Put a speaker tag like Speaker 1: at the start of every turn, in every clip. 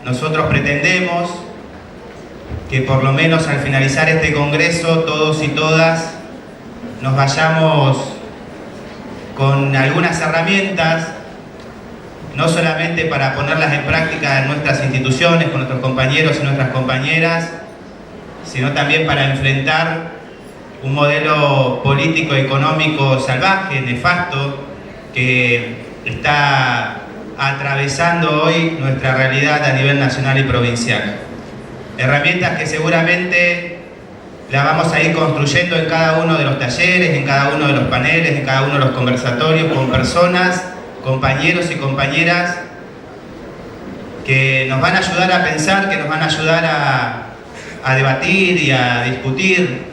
Speaker 1: nosotros pretendemos que por lo menos al finalizar este congreso todos y todas nos vayamos con algunas herramientas, no solamente para ponerlas en práctica en nuestras instituciones, con nuestros compañeros y nuestras compañeras, sino también para enfrentar un modelo político económico salvaje, nefasto, que está atravesando hoy nuestra realidad a nivel nacional y provincial. Herramientas que seguramente las vamos a ir construyendo en cada uno de los talleres, en cada uno de los paneles, en cada uno de los conversatorios, con personas, compañeros y compañeras que nos van a ayudar a pensar, que nos van a ayudar a debatir y a discutir,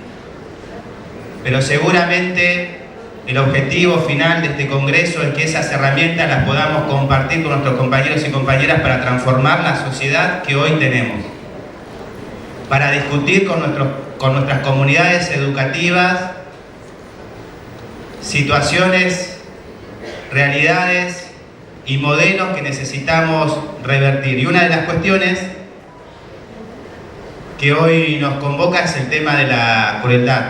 Speaker 1: pero seguramente el objetivo final de este congreso es que esas herramientas las podamos compartir con nuestros compañeros y compañeras para transformar la sociedad que hoy tenemos, para discutir con nuestras comunidades educativas situaciones, realidades y modelos que necesitamos revertir. Y una de las cuestiones que hoy nos convoca es el tema de la crueldad.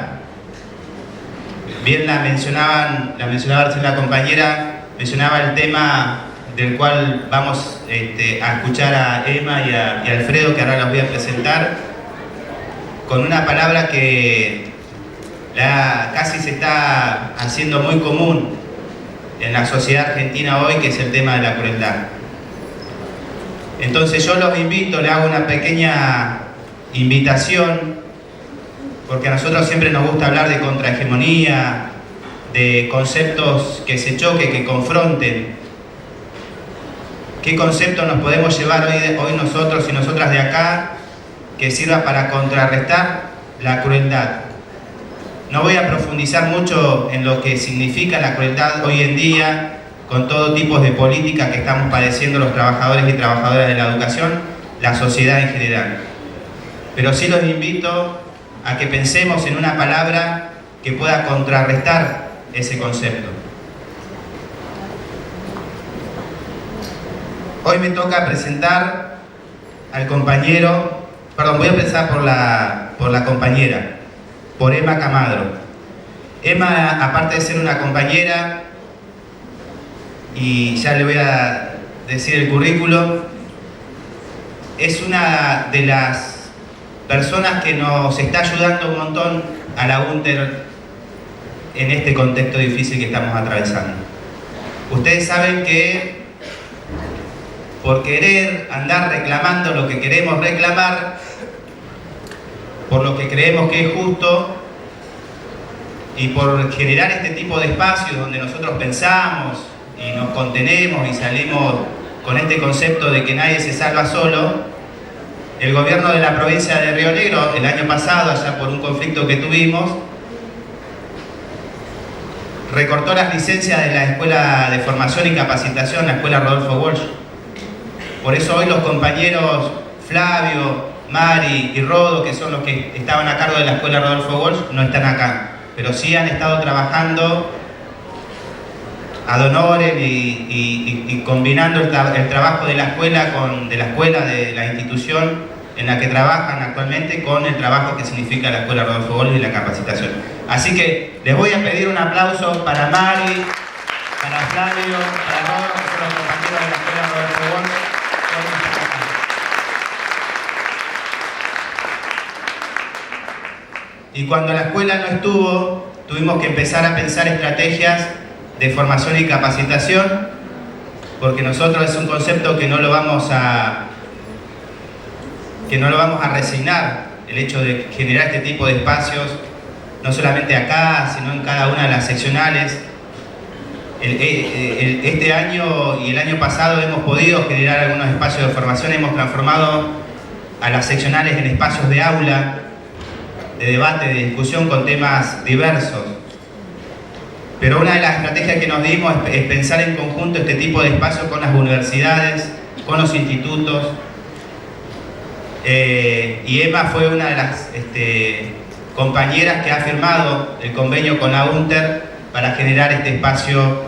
Speaker 1: Bien la mencionaba recién la compañera, mencionaba el tema del cual vamos a escuchar a Emma y a Alfredo, que ahora los voy a presentar, con una palabra que casi se está haciendo muy común en la sociedad argentina hoy, que es el tema de la crueldad. Entonces yo los invito, le hago una pequeña invitación, porque a nosotros siempre nos gusta hablar de contrahegemonía, de conceptos que se choquen, que confronten. ¿Qué conceptos nos podemos llevar hoy nosotros y nosotras de acá que sirva para contrarrestar la crueldad? No voy a profundizar mucho en lo que significa la crueldad hoy en día, con todo tipo de políticas que estamos padeciendo los trabajadores y trabajadoras de la educación, la sociedad en general. Pero sí los invito a que pensemos en una palabra que pueda contrarrestar ese concepto. Hoy me toca presentar al compañero, voy a empezar por la compañera, por Emma Camadro. Emma, aparte de ser una compañera, y ya le voy a decir el currículo, es una de las personas que nos está ayudando un montón a la UNTER en este contexto difícil que estamos atravesando. Ustedes saben que por querer andar reclamando lo que queremos reclamar, por lo que creemos que es justo, y por generar este tipo de espacios donde nosotros pensamos y nos contenemos y salimos con este concepto de que nadie se salva solo, el gobierno de la provincia de Río Negro, el año pasado, allá por un conflicto que tuvimos, recortó las licencias de la Escuela de Formación y Capacitación, la Escuela Rodolfo Walsh. Por eso hoy los compañeros Flavio, Mari y Rodo, que son los que estaban a cargo de la Escuela Rodolfo Walsh, no están acá, pero sí han estado trabajando ad honorem y combinando el trabajo de la escuela de la institución en la que trabajan actualmente con el trabajo que significa la Escuela Rodolfo Walsh y la capacitación. Así que les voy a pedir un aplauso para Mari, para Flavio, para Rodo, que son los compañeros de la Escuela Rodolfo Walsh. Y cuando la escuela no estuvo, tuvimos que empezar a pensar estrategias de formación y capacitación, porque nosotros es un concepto que no lo vamos a resignar, el hecho de generar este tipo de espacios, no solamente acá, sino en cada una de las seccionales. Este año y el año pasado hemos podido generar algunos espacios de formación, hemos transformado a las seccionales en espacios de aula, de debate, de discusión con temas diversos. Pero una de las estrategias que nos dimos es pensar en conjunto este tipo de espacios con las universidades, con los institutos. Y Emma fue una de las compañeras que ha firmado el convenio con la UNTER para generar este espacio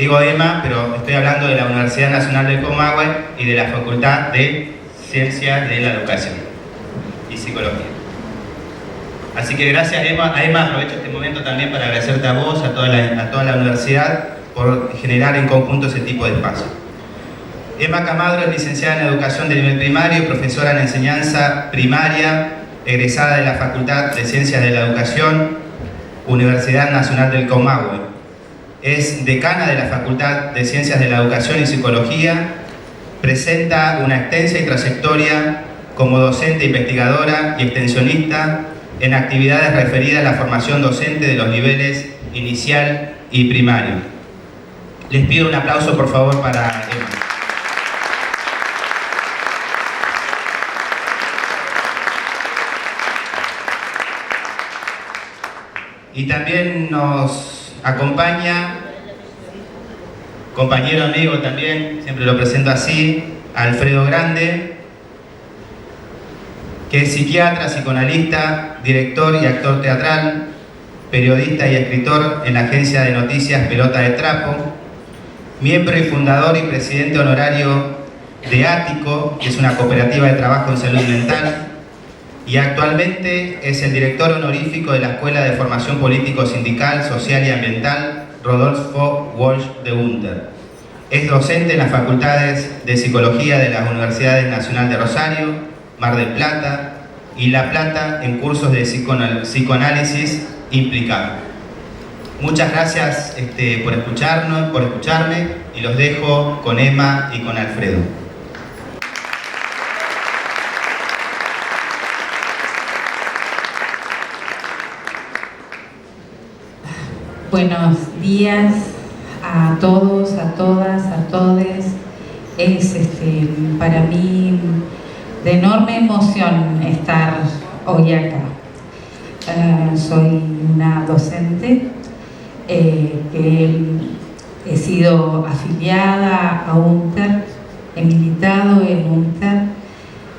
Speaker 1: digo EMA, pero estoy hablando de la Universidad Nacional del Comahue y de la Facultad de Ciencias de la Educación y Psicología. Así que gracias a EMA, aprovecho este momento también para agradecerte a vos, a toda la universidad, por generar en conjunto ese tipo de espacio. Emma Camadro es licenciada en Educación de nivel primario y profesora en enseñanza primaria, egresada de la Facultad de Ciencias de la Educación, Universidad Nacional del Comahue. Es decana de la Facultad de Ciencias de la Educación y Psicología, presenta una extensa trayectoria como docente, investigadora y extensionista en actividades referidas a la formación docente de los niveles inicial y primario. Les pido un aplauso, por favor, para Emma. Y también nos acompaña, compañero amigo también, siempre lo presento así, Alfredo Grande, que es psiquiatra, psicoanalista, director y actor teatral, periodista y escritor en la agencia de noticias Pelota de Trapo, miembro y fundador y presidente honorario de Ático, que es una cooperativa de trabajo en salud mental, y actualmente es el director honorífico de la Escuela de Formación Político Sindical, Social y Ambiental Rodolfo Walsh de Hunter. Es docente en las facultades de Psicología de las Universidades Nacional de Rosario, Mar del Plata y La Plata en cursos de psicoanálisis implicado. Muchas gracias por escucharme y los dejo con Emma y con Alfredo.
Speaker 2: Buenos días a todos, a todas, a todes. Es para mí de enorme emoción estar hoy acá. Soy una docente que he sido afiliada a UNTER, he militado en UNTER,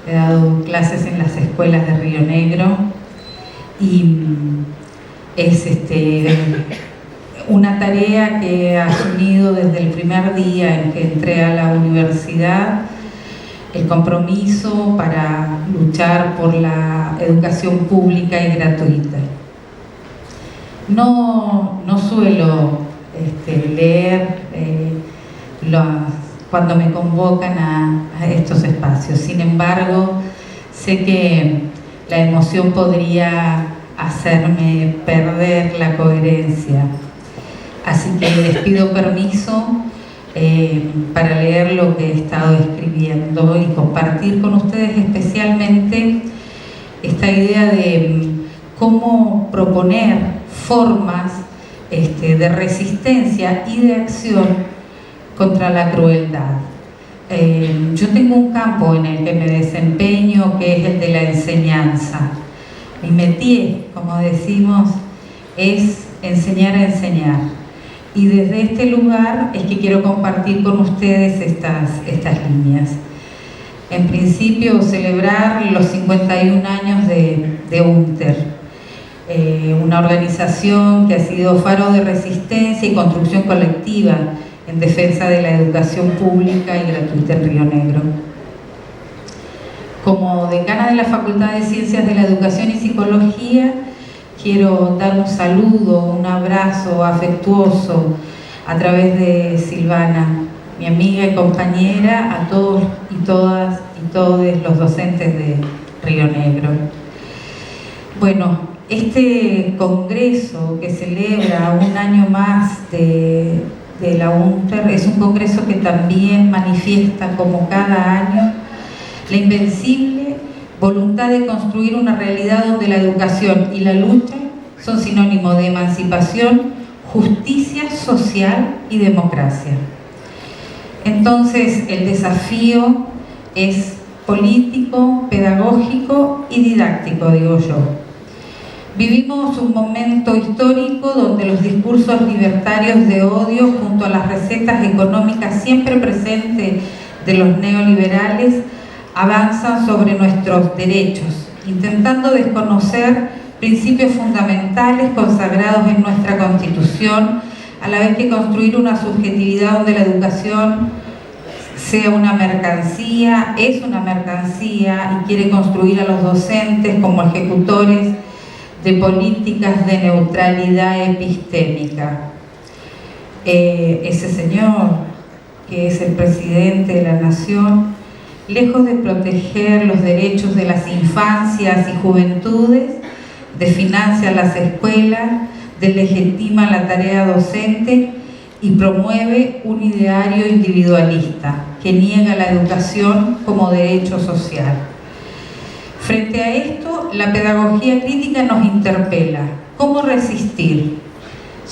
Speaker 2: he dado clases en las escuelas de Río Negro y es una tarea que he asumido desde el primer día en que entré a la universidad, el compromiso para luchar por la educación pública y gratuita. No suelo leer cuando me convocan a estos espacios, sin embargo, sé que la emoción podría hacerme perder la coherencia. Así que les pido permiso para leer lo que he estado escribiendo y compartir con ustedes especialmente esta idea de cómo proponer formas de resistencia y de acción contra la crueldad. Yo tengo un campo en el que me desempeño, que es el de la enseñanza. Mi métier, como decimos, es enseñar a enseñar. Y desde este lugar es que quiero compartir con ustedes estas líneas. En principio, celebrar los 51 años de UNTER, una organización que ha sido faro de resistencia y construcción colectiva en defensa de la educación pública y gratuita en Río Negro. Como decana de la Facultad de Ciencias de la Educación y Psicología, quiero dar un saludo, un abrazo afectuoso a través de Silvana, mi amiga y compañera, a todos y todas y todos los docentes de Río Negro. Bueno, este congreso que celebra un año más de la UNTER es un congreso que también manifiesta, como cada año, la invencible voluntad de construir una realidad donde la educación y la lucha son sinónimos de emancipación, justicia social y democracia. Entonces, el desafío es político, pedagógico y didáctico, digo yo. Vivimos un momento histórico donde los discursos libertarios de odio, junto a las recetas económicas siempre presentes de los neoliberales, avanzan sobre nuestros derechos, intentando desconocer principios fundamentales consagrados en nuestra Constitución, a la vez que construir una subjetividad donde la educación sea una mercancía, es una mercancía y quiere construir a los docentes como ejecutores de políticas de neutralidad epistémica. Ese señor, que es el presidente de la Nación, lejos de proteger los derechos de las infancias y juventudes, desfinancia las escuelas, deslegitima la tarea docente y promueve un ideario individualista que niega la educación como derecho social. Frente a esto, la pedagogía crítica nos interpela. ¿Cómo resistir?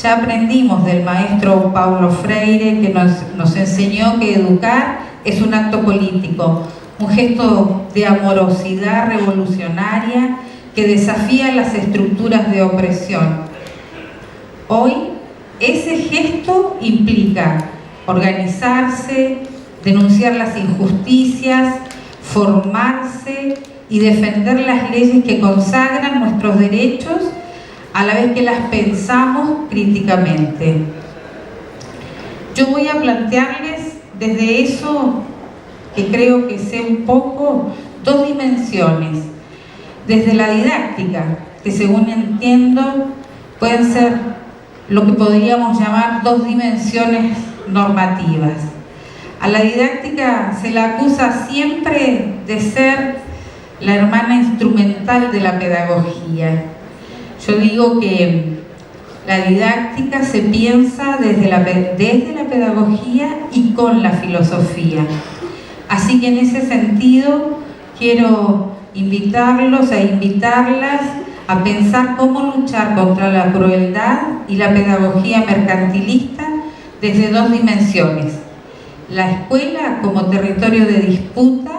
Speaker 2: Ya aprendimos del maestro Paulo Freire, que nos enseñó que educar es un acto político, un gesto de amorosidad revolucionaria que desafía las estructuras de opresión. Hoy, ese gesto implica organizarse, denunciar las injusticias, formarse y defender las leyes que consagran nuestros derechos a la vez que las pensamos críticamente. Yo voy a plantearles desde eso que creo que sé un poco, dos dimensiones. Desde la didáctica, que según entiendo pueden ser lo que podríamos llamar dos dimensiones normativas. A la didáctica se la acusa siempre de ser la hermana instrumental de la pedagogía. Yo digo que la didáctica se piensa desde la pedagogía y con la filosofía. Así que en ese sentido quiero invitarlos e invitarlas a pensar cómo luchar contra la crueldad y la pedagogía mercantilista desde dos dimensiones: la escuela como territorio de disputa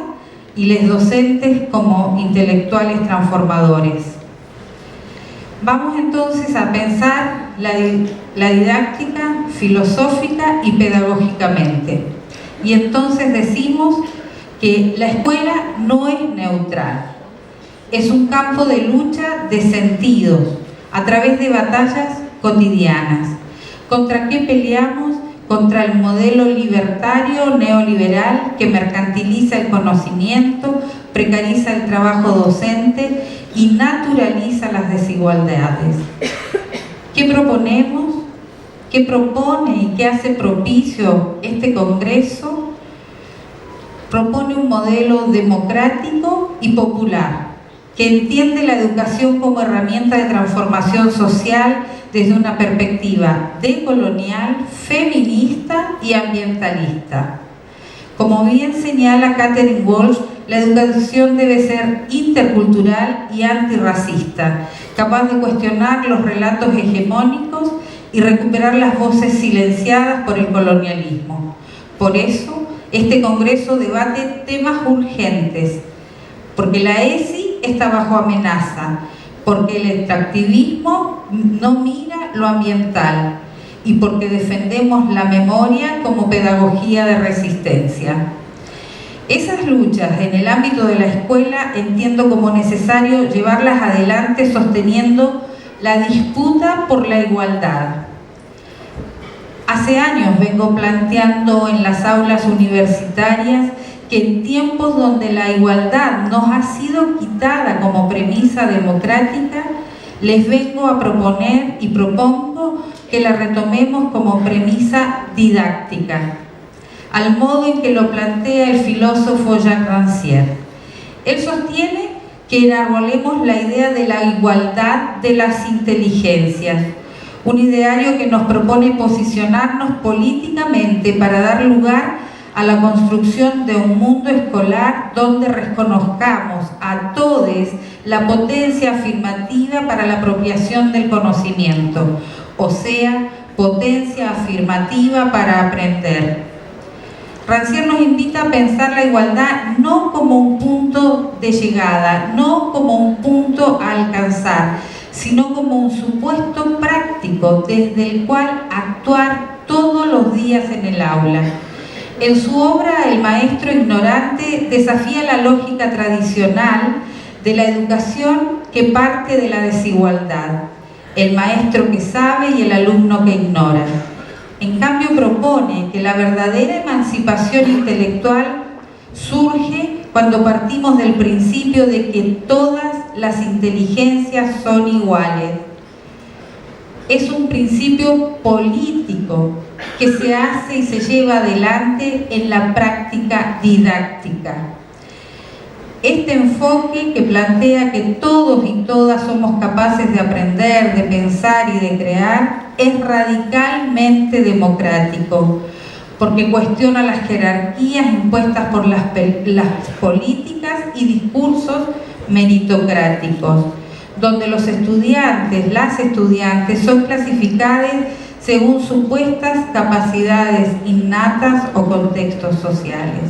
Speaker 2: y los docentes como intelectuales transformadores. Vamos entonces a pensar la didáctica filosófica y pedagógicamente. Y entonces decimos que la escuela no es neutral. Es un campo de lucha de sentidos, a través de batallas cotidianas. ¿Contra qué peleamos? Contra el modelo libertario neoliberal que mercantiliza el conocimiento, precariza el trabajo docente y naturaliza las desigualdades. ¿Qué proponemos? ¿Qué propone y qué hace propicio este Congreso? Propone un modelo democrático y popular, que entiende la educación como herramienta de transformación social desde una perspectiva decolonial, feminista y ambientalista. Como bien señala Katherine Walsh, la educación debe ser intercultural y antirracista, capaz de cuestionar los relatos hegemónicos y recuperar las voces silenciadas por el colonialismo. Por eso, este Congreso debate temas urgentes, porque la ESI está bajo amenaza, porque el extractivismo no mira lo ambiental y porque defendemos la memoria como pedagogía de resistencia. Esas luchas en el ámbito de la escuela entiendo como necesario llevarlas adelante sosteniendo la disputa por la igualdad. Hace años vengo planteando en las aulas universitarias que en tiempos donde la igualdad nos ha sido quitada como premisa democrática, les vengo a proponer y propongo que la retomemos como premisa didáctica, al modo en que lo plantea el filósofo Jacques Rancière. Él sostiene que enarbolemos la idea de la igualdad de las inteligencias, un ideario que nos propone posicionarnos políticamente para dar lugar a la construcción de un mundo escolar donde reconozcamos a todos la potencia afirmativa para la apropiación del conocimiento, o sea, potencia afirmativa para aprender. Rancière nos invita a pensar la igualdad no como un punto de llegada, no como un punto a alcanzar, sino como un supuesto práctico desde el cual actuar todos los días en el aula. En su obra, el maestro ignorante desafía la lógica tradicional de la educación que parte de la desigualdad, el maestro que sabe y el alumno que ignora. En cambio, propone que la verdadera emancipación intelectual surge cuando partimos del principio de que todas las inteligencias son iguales. Es un principio político que se hace y se lleva adelante en la práctica didáctica. Este enfoque que plantea que todos y todas somos capaces de aprender, de pensar y de crear es radicalmente democrático, porque cuestiona las jerarquías impuestas por las políticas y discursos meritocráticos, donde los estudiantes, las estudiantes son clasificados según supuestas capacidades innatas o contextos sociales.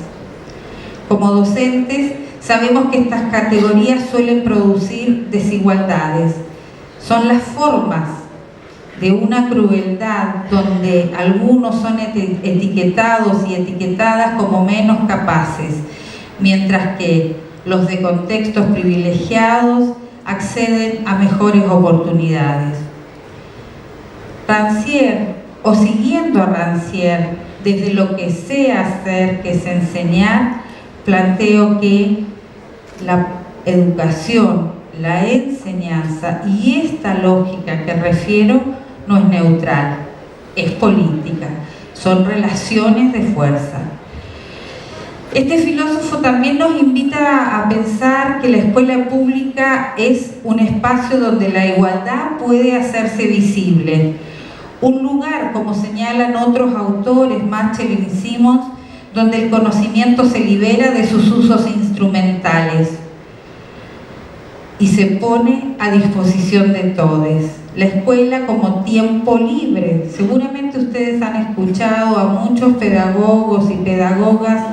Speaker 2: Como docentes, sabemos que estas categorías suelen producir desigualdades. Son las formas de una crueldad donde algunos son etiquetados y etiquetadas como menos capaces, mientras que los de contextos privilegiados acceden a mejores oportunidades. Rancière, o siguiendo a Rancière, desde lo que sé hacer, que es enseñar, planteo que la educación, la enseñanza y esta lógica que refiero no es neutral, es política, son relaciones de fuerza. Este filósofo también nos invita a pensar que la escuela pública es un espacio donde la igualdad puede hacerse visible, un lugar, como señalan otros autores, Machel y Simons, donde el conocimiento se libera de sus usos instrumentales y se pone a disposición de todos. La escuela como tiempo libre. Seguramente ustedes han escuchado a muchos pedagogos y pedagogas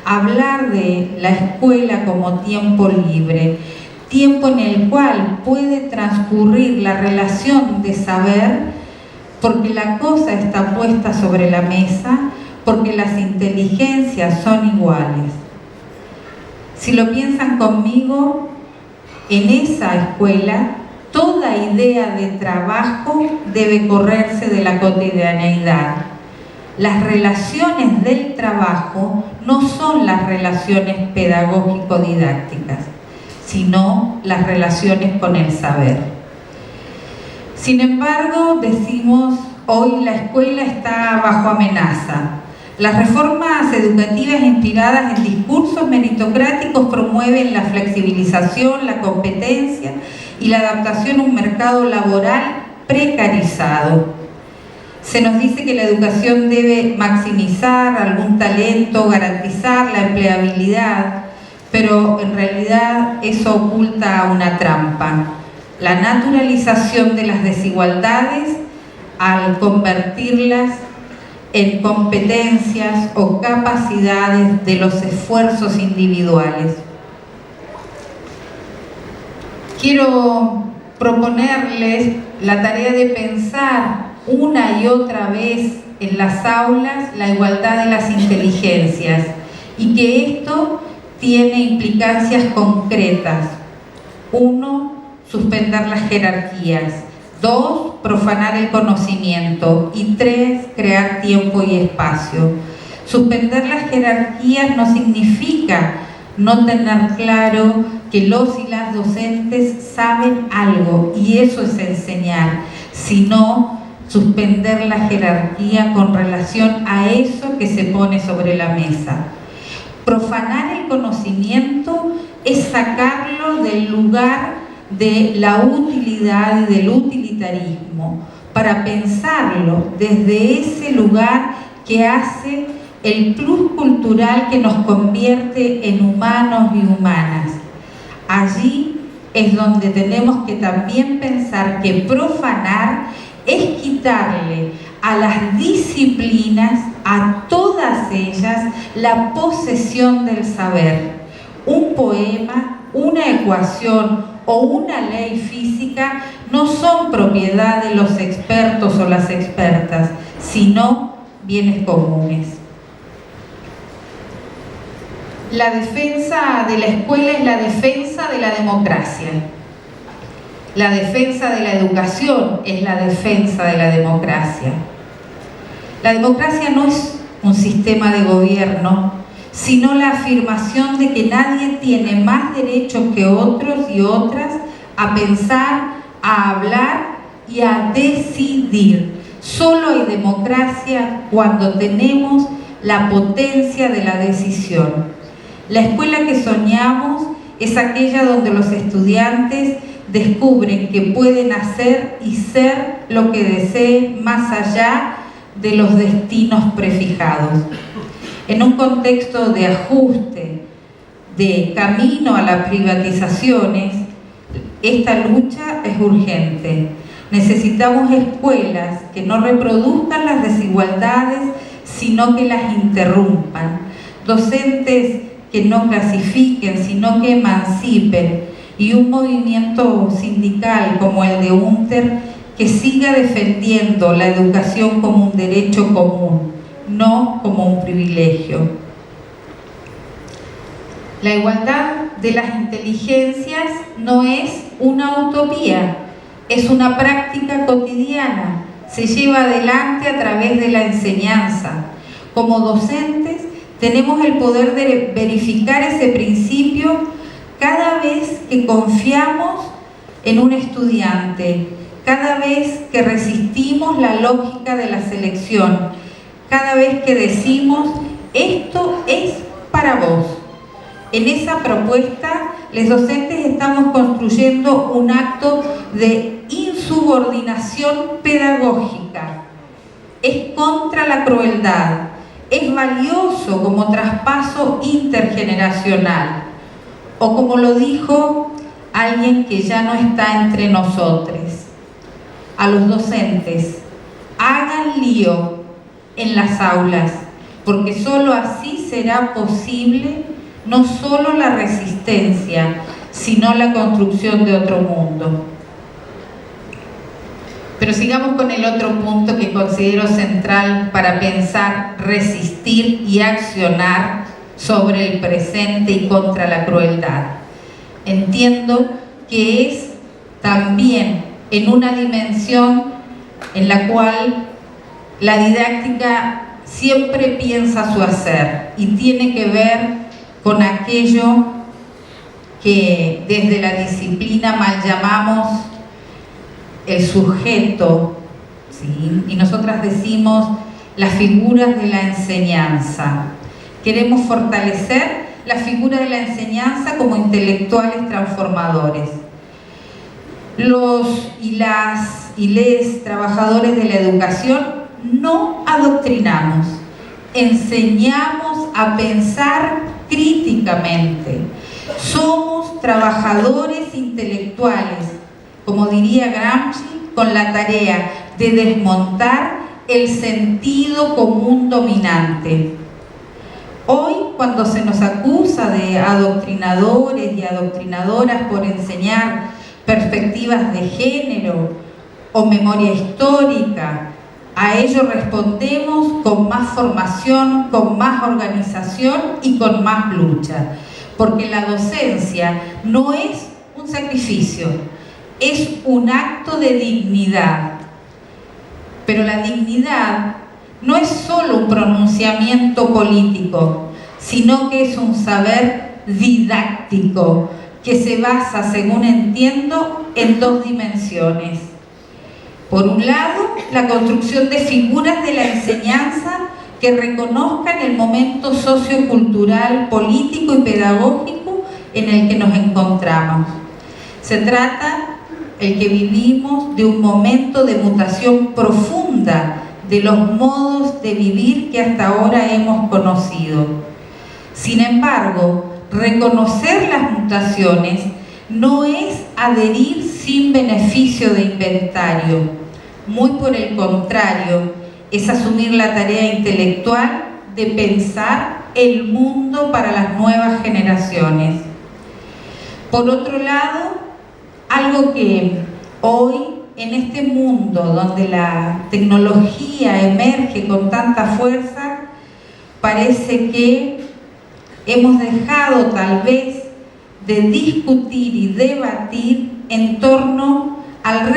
Speaker 2: hablar de la escuela como tiempo libre, tiempo en el cual puede transcurrir la relación de saber, porque la cosa está puesta sobre la mesa, porque las inteligencias son iguales. Si lo piensan conmigo, en esa escuela toda idea de trabajo debe correrse de la cotidianeidad. Las relaciones del trabajo no son las relaciones pedagógico-didácticas, sino las relaciones con el saber. Sin embargo, decimos, hoy la escuela está bajo amenaza. Las reformas educativas inspiradas en discursos meritocráticos promueven la flexibilización, la competencia y la adaptación a un mercado laboral precarizado. Se nos dice que la educación debe maximizar algún talento, garantizar la empleabilidad, pero en realidad eso oculta una trampa: la naturalización de las desigualdades al convertirlas en competencias o capacidades de los esfuerzos individuales. Quiero proponerles la tarea de pensar una y otra vez en las aulas la igualdad de las inteligencias y que esto tiene implicancias concretas. 1, suspender las jerarquías. 2, profanar el conocimiento. Y 3, crear tiempo y espacio. Suspender las jerarquías no significa no tener claro que los y las docentes saben algo, y eso es enseñar, sino suspender la jerarquía con relación a eso que se pone sobre la mesa. Profanar el conocimiento es sacarlo del lugar de la utilidad y del utilitarismo, para pensarlo desde ese lugar que hace el plus cultural que nos convierte en humanos y humanas. Allí es donde tenemos que también pensar que profanar es quitarle a las disciplinas, a todas ellas, la posesión del saber. Un poema, una ecuación o una ley física no son propiedad de los expertos o las expertas, sino bienes comunes. La defensa de la escuela es la defensa de la democracia. La defensa de la educación es la defensa de la democracia. La democracia no es un sistema de gobierno, sino la afirmación de que nadie tiene más derechos que otros y otras a pensar, a hablar y a decidir. Solo hay democracia cuando tenemos la potencia de la decisión. La escuela que soñamos es aquella donde los estudiantes descubren que pueden hacer y ser lo que deseen más allá de los destinos prefijados. En un contexto de ajuste, de camino a las privatizaciones, esta lucha es urgente. Necesitamos escuelas que no reproduzcan las desigualdades, sino que las interrumpan. Docentes que no clasifiquen, sino que emancipen. Y un movimiento sindical como el de UNTER que siga defendiendo la educación como un derecho común, no como un privilegio. La igualdad de las inteligencias no es una utopía, es una práctica cotidiana, se lleva adelante a través de la enseñanza. Como docentes tenemos el poder de verificar ese principio cada vez que confiamos en un estudiante, cada vez que resistimos la lógica de la selección, cada vez que decimos, esto es para vos. En esa propuesta, los docentes estamos construyendo un acto de insubordinación pedagógica. Es contra la crueldad, es valioso como traspaso intergeneracional, o como lo dijo alguien que ya no está entre nosotros. A los docentes, hagan lío en las aulas, porque solo así será posible no solo la resistencia, sino la construcción de otro mundo. Pero sigamos con el otro punto que considero central para pensar, resistir y accionar sobre el presente y contra la crueldad. Entiendo que es también en una dimensión en la cual la didáctica siempre piensa su hacer y tiene que ver con aquello que desde la disciplina mal llamamos el sujeto, ¿sí? Y nosotras decimos las figuras de la enseñanza. Queremos fortalecer la figura de la enseñanza como intelectuales transformadores. Los y les trabajadores de la educación no adoctrinamos, enseñamos a pensar críticamente. Somos trabajadores intelectuales, como diría Gramsci, con la tarea de desmontar el sentido común dominante. Hoy, cuando se nos acusa de adoctrinadores y adoctrinadoras por enseñar perspectivas de género o memoria histórica, a ello respondemos con más formación, con más organización y con más lucha, porque la docencia no es un sacrificio, es un acto de dignidad. Pero la dignidad no es solo un pronunciamiento político, sino que es un saber didáctico que se basa, según entiendo, en dos dimensiones. Por un lado, la construcción de figuras de la enseñanza que reconozcan el momento sociocultural, político y pedagógico en el que nos encontramos. Se trata el que vivimos de un momento de mutación profunda de los modos de vivir que hasta ahora hemos conocido. Sin embargo, reconocer las mutaciones no es adherir sin beneficio de inventario. Muy por el contrario, es asumir la tarea intelectual de pensar el mundo para las nuevas generaciones. Por otro lado, algo que hoy, en este mundo donde la tecnología emerge con tanta fuerza, parece que hemos dejado tal vez de discutir y debatir en torno al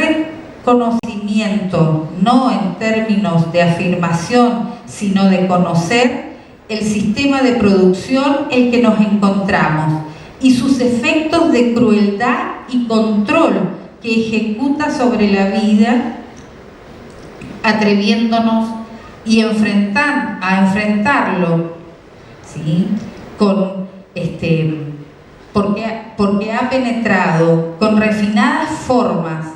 Speaker 2: conocimiento, no en términos de afirmación, sino de conocer el sistema de producción en que nos encontramos y sus efectos de crueldad y control que ejecuta sobre la vida, atreviéndonos a enfrentarlo, ¿sí? Porque ha penetrado con refinadas formas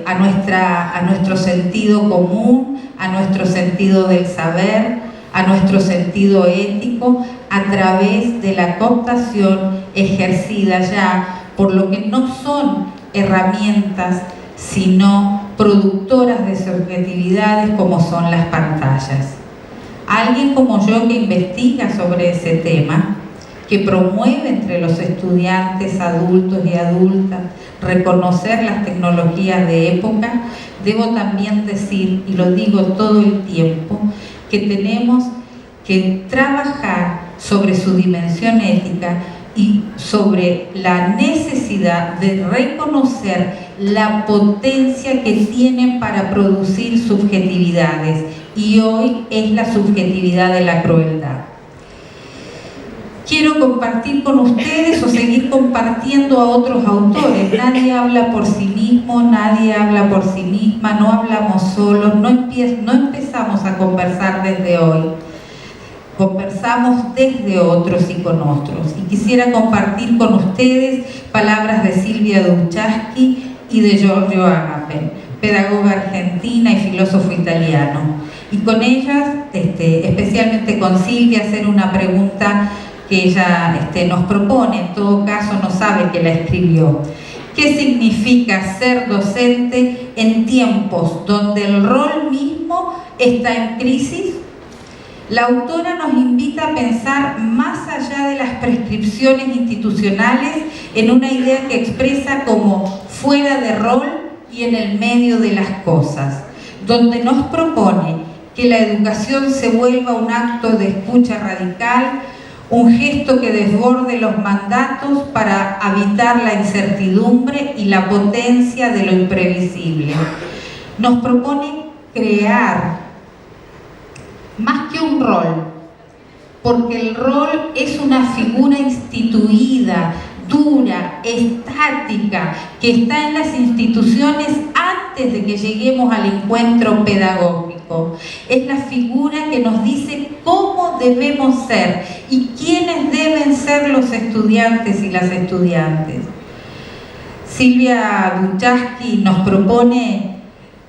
Speaker 2: a nuestro sentido común, a nuestro sentido del saber, a nuestro sentido ético, a través de la cooptación ejercida ya por lo que no son herramientas, sino productoras de subjetividades como son las pantallas. Alguien como yo que investiga sobre ese tema, que promueve entre los estudiantes, adultos y adultas, reconocer las tecnologías de época, debo también decir, y lo digo todo el tiempo, que tenemos que trabajar sobre su dimensión ética y sobre la necesidad de reconocer la potencia que tienen para producir subjetividades, y hoy es la subjetividad de la crueldad. Quiero compartir con ustedes o seguir compartiendo a otros autores. Nadie habla por sí mismo, nadie habla por sí misma, no hablamos solos, no empezamos a conversar desde hoy. Conversamos desde otros y con otros. Y quisiera compartir con ustedes palabras de Silvia Luzzaschi y de Giorgio Agamben, pedagoga argentina y filósofo italiano. Y con ellas, especialmente con Silvia, hacer una pregunta que ella nos propone, en todo caso no sabe que la escribió. ¿Qué significa ser docente en tiempos donde el rol mismo está en crisis? La autora nos invita a pensar más allá de las prescripciones institucionales en una idea que expresa como fuera de rol y en el medio de las cosas, donde nos propone que la educación se vuelva un acto de escucha radical, un gesto que desborde los mandatos para habitar la incertidumbre y la potencia de lo imprevisible. Nos propone crear más que un rol, porque el rol es una figura instituida, dura, estática, que está en las instituciones antes de que lleguemos al encuentro pedagógico. Es la figura que nos dice cómo debemos ser y quiénes deben ser los estudiantes y las estudiantes. Silvia Luzzaschi nos propone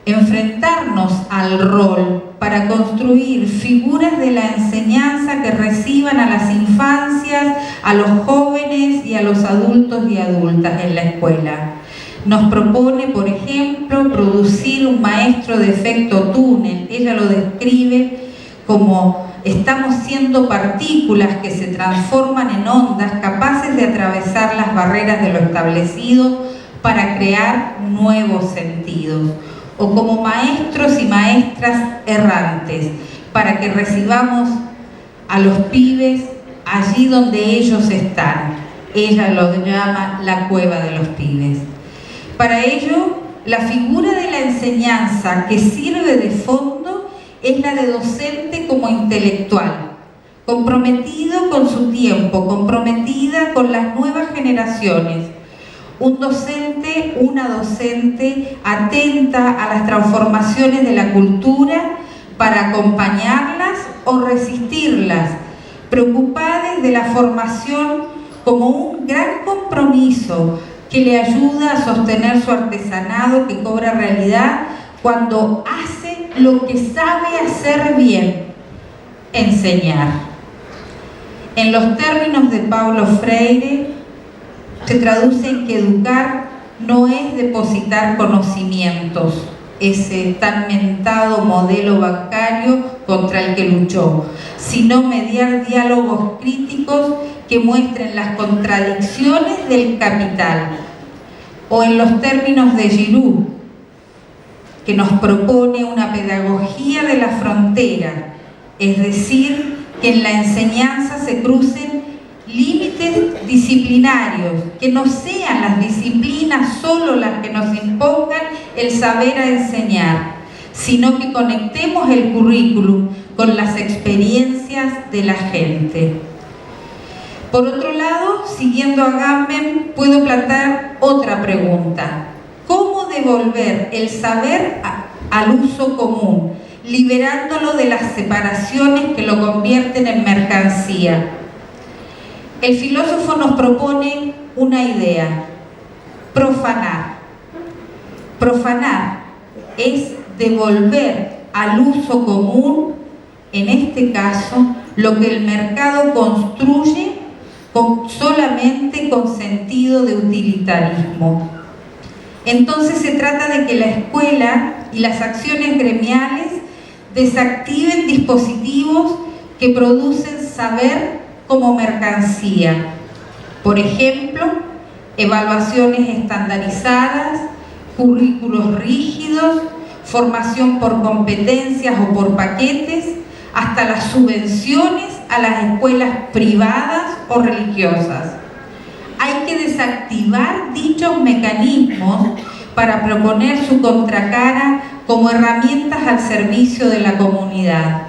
Speaker 2: enfrentarnos al rol para construir figuras de la enseñanza que reciban a las infancias, a los jóvenes y a los adultos y adultas en la escuela. Nos propone, por ejemplo, producir un maestro de efecto túnel. Ella lo describe como estamos siendo partículas que se transforman en ondas capaces de atravesar las barreras de lo establecido para crear nuevos sentidos, o como maestros y maestras errantes, para que recibamos a los pibes allí donde ellos están. Ella lo llama la cueva de los pibes. Para ello, la figura de la enseñanza que sirve de fondo es la de docente como intelectual, comprometido con su tiempo, comprometida con las nuevas generaciones. Un docente, una docente atenta a las transformaciones de la cultura para acompañarlas o resistirlas, preocupada de la formación como un gran compromiso que le ayuda a sostener su artesanado que cobra realidad cuando hace lo que sabe hacer bien, enseñar. En los términos de Paulo Freire, se traduce en que educar no es depositar conocimientos, ese tan mentado modelo bancario contra el que luchó, sino mediar diálogos críticos que muestren las contradicciones del capital. O en los términos de Giroud, que nos propone una pedagogía de la frontera, es decir, que en la enseñanza se crucen límites disciplinarios, que no sean las disciplinas solo las que nos impongan el saber a enseñar, sino que conectemos el currículum con las experiencias de la gente. Por otro lado, siguiendo a Agamben, puedo plantear otra pregunta. ¿Cómo devolver el saber al uso común, liberándolo de las separaciones que lo convierten en mercancía? El filósofo nos propone una idea: profanar. Profanar es devolver al uso común, en este caso, lo que el mercado construye solamente con sentido de utilitarismo. Entonces se trata de que la escuela y las acciones gremiales desactiven dispositivos que producen saber como mercancía. Por ejemplo, evaluaciones estandarizadas, currículos rígidos, formación por competencias o por paquetes, hasta las subvenciones a las escuelas privadas o religiosas. Hay que desactivar dichos mecanismos para proponer su contracara como herramientas al servicio de la comunidad.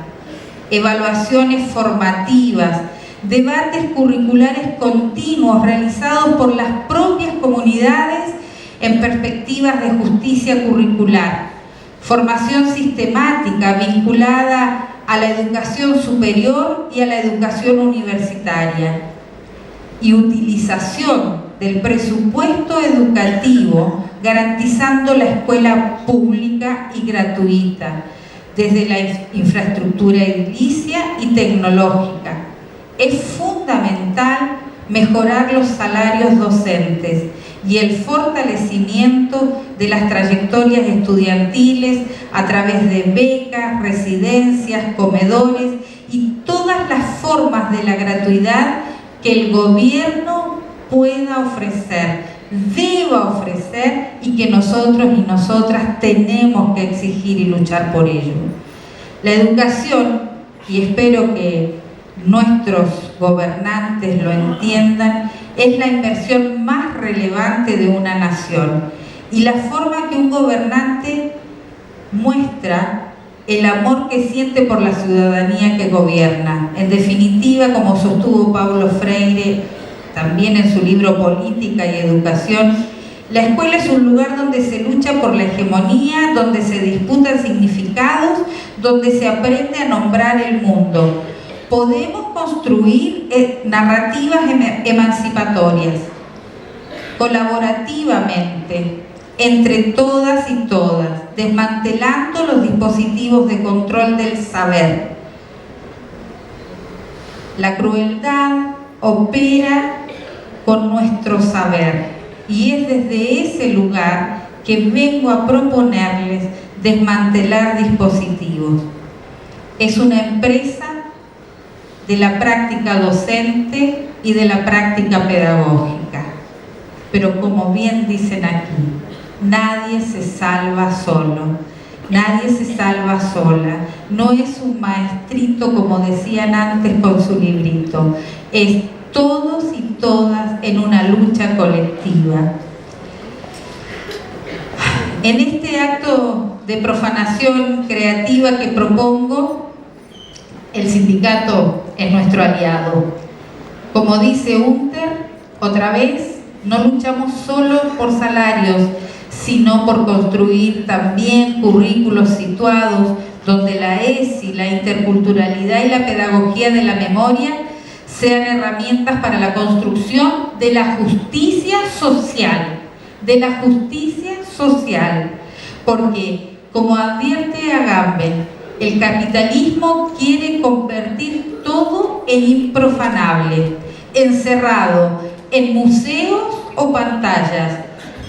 Speaker 2: Evaluaciones formativas, debates curriculares continuos realizados por las propias comunidades en perspectivas de justicia curricular, formación sistemática vinculada a la educación superior y a la educación universitaria, y utilización del presupuesto educativo garantizando la escuela pública y gratuita desde la infraestructura edilicia y tecnológica. Es fundamental mejorar los salarios docentes y el fortalecimiento de las trayectorias estudiantiles a través de becas, residencias, comedores y todas las formas de la gratuidad que el gobierno pueda ofrecer, deba ofrecer, y que nosotros y nosotras tenemos que exigir y luchar por ello. La educación, y espero que nuestros gobernantes lo entiendan, es la inversión más relevante de una nación, y la forma que un gobernante muestra el amor que siente por la ciudadanía que gobierna. En definitiva, como sostuvo Paulo Freire también en su libro Política y Educación, la escuela es un lugar donde se lucha por la hegemonía, donde se disputan significados, donde se aprende a nombrar el mundo. Podemos construir narrativas emancipatorias, colaborativamente, entre todas y todas, desmantelando los dispositivos de control del saber. La crueldad opera con nuestro saber, y es desde ese lugar que vengo a proponerles desmantelar dispositivos. Es una empresa de la práctica docente y de la práctica pedagógica. Pero como bien dicen aquí, nadie se salva solo, nadie se salva sola. No es un maestrito, como decían antes con su librito, es todos y todas en una lucha colectiva. En este acto de profanación creativa que propongo, el sindicato es nuestro aliado. Como dice Hunter, otra vez, no luchamos solo por salarios, sino por construir también currículos situados donde la ESI, la interculturalidad y la pedagogía de la memoria sean herramientas para la construcción de la justicia social, porque, como advierte Agamben, el capitalismo quiere convertir todo en improfanable, encerrado en museos o pantallas,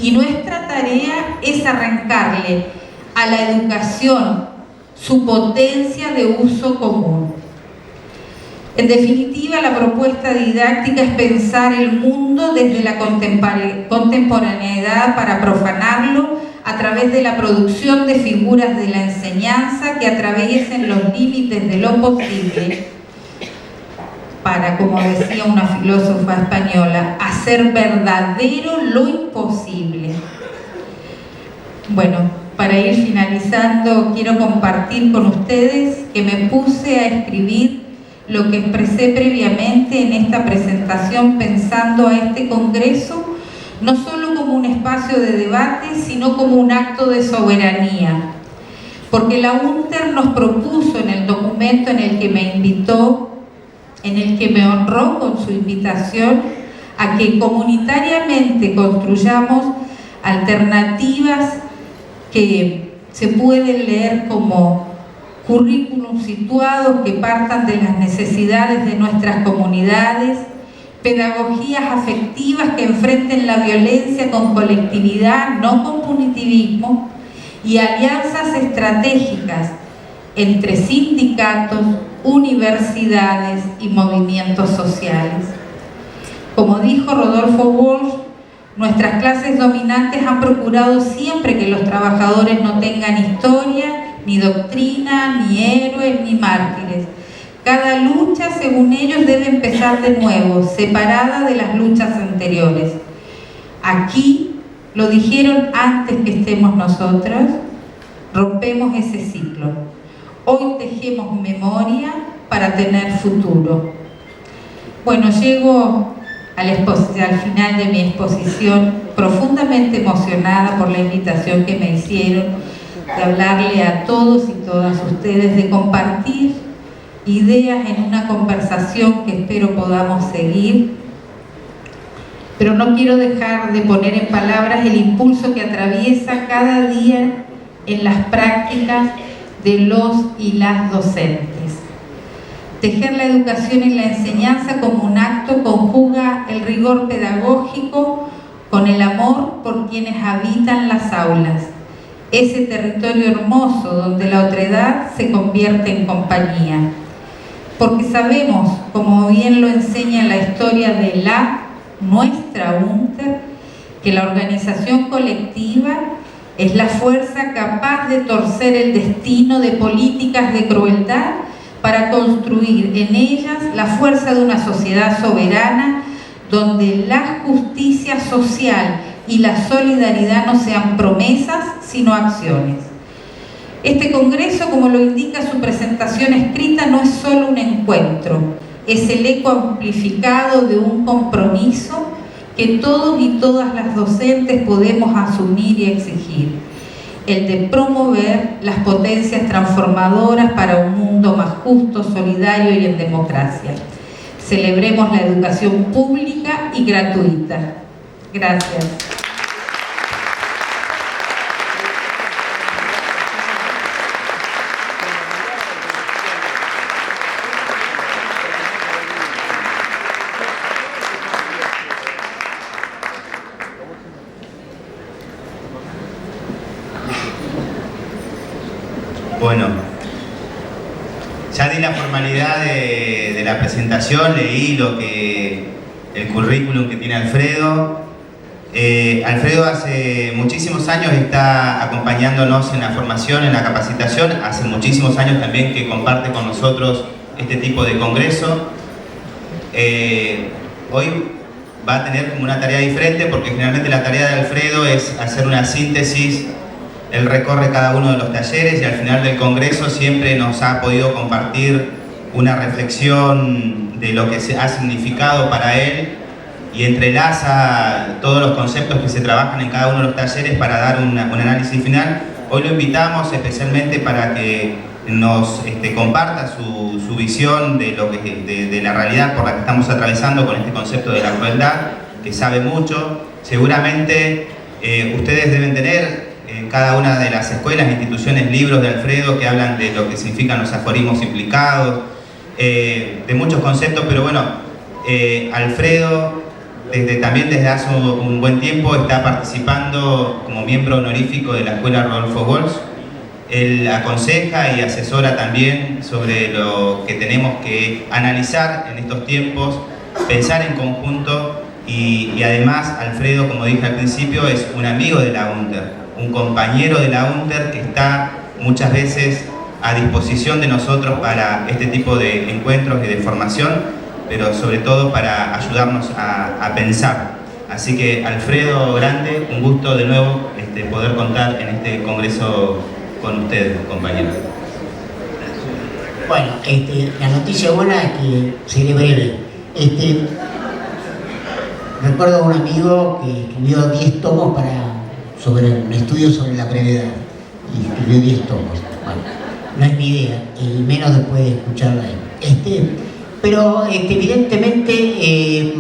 Speaker 2: y nuestra tarea es arrancarle a la educación su potencia de uso común. En definitiva, la propuesta didáctica es pensar el mundo desde la contemporaneidad para profanarlo a través de la producción de figuras de la enseñanza que atraviesen los límites de lo posible para, como decía una filósofa española, hacer verdadero lo imposible. Bueno, para ir finalizando, quiero compartir con ustedes que me puse a escribir lo que expresé previamente en esta presentación, pensando a este congreso no solo como un espacio de debate, sino como un acto de soberanía. Porque la UNTER nos propuso en el documento en el que me invitó, en el que me honró con su invitación, a que comunitariamente construyamos alternativas que se pueden leer como currículum situados que partan de las necesidades de nuestras comunidades, pedagogías afectivas que enfrenten la violencia con colectividad, no con punitivismo, y alianzas estratégicas entre sindicatos, universidades y movimientos sociales. Como dijo Rodolfo Walsh, nuestras clases dominantes han procurado siempre que los trabajadores no tengan historia, ni doctrina, ni héroes, ni mártires. Cada lucha, según ellos, debe empezar de nuevo, separada de las luchas anteriores. Aquí, lo dijeron antes que estemos nosotros, rompemos ese ciclo. Hoy tejemos memoria para tener futuro. Bueno, llego al final de mi exposición profundamente emocionada por la invitación que me hicieron de hablarle a todos y todas ustedes, de compartir ideas en una conversación que espero podamos seguir. Pero no quiero dejar de poner en palabras el impulso que atraviesa cada día en las prácticas de los y las docentes. Tejer la educación y la enseñanza como un acto conjuga el rigor pedagógico con el amor por quienes habitan las aulas, ese territorio hermoso donde la otredad se convierte en compañía. Porque sabemos, como bien lo enseña la historia de nuestra UNTER, que la organización colectiva es la fuerza capaz de torcer el destino de políticas de crueldad para construir en ellas la fuerza de una sociedad soberana donde la justicia social y la solidaridad no sean promesas, sino acciones. Este congreso, como lo indica su presentación escrita, no es solo un encuentro, es el eco amplificado de un compromiso que todos y todas las docentes podemos asumir y exigir, el de promover las potencias transformadoras para un mundo más justo, solidario y en democracia. Celebremos la educación pública y gratuita. Gracias.
Speaker 1: Bueno, ya di la formalidad de la presentación, leí el currículum que tiene Alfredo. Alfredo hace muchísimos años está acompañándonos en la formación, en la capacitación, hace muchísimos años también que comparte con nosotros este tipo de congreso. Hoy va a tener como una tarea diferente porque generalmente la tarea de Alfredo es hacer una síntesis. Él recorre cada uno de los talleres y al final del congreso siempre nos ha podido compartir una reflexión de lo que ha significado para él y entrelaza todos los conceptos que se trabajan en cada uno de los talleres para dar un análisis final. Hoy lo invitamos especialmente para que nos comparta su visión de la realidad por la que estamos atravesando con este concepto de la crueldad, que sabe mucho. Seguramente ustedes deben tener en cada una de las escuelas e instituciones libros de Alfredo que hablan de lo que significan los aforismos implicados, de muchos conceptos, pero bueno, Alfredo también desde hace un buen tiempo está participando como miembro honorífico de la Escuela Rodolfo Walsh. Él aconseja y asesora también sobre lo que tenemos que analizar en estos tiempos, pensar en conjunto y además Alfredo, como dije al principio, es un amigo de la UNTER. Un compañero de la UNTER que está muchas veces a disposición de nosotros para este tipo de encuentros y de formación, pero sobre todo para ayudarnos a pensar. Así que Alfredo Grande, un gusto de nuevo de poder contar en este congreso con ustedes, compañeros.
Speaker 3: Bueno, la noticia buena es que seré breve. Recuerdo a un amigo que escribió 10 tomos sobre un estudio sobre la brevedad, y escribió 10 tomos. Bueno, no es mi idea, y menos después de escucharla a él. Pero evidentemente es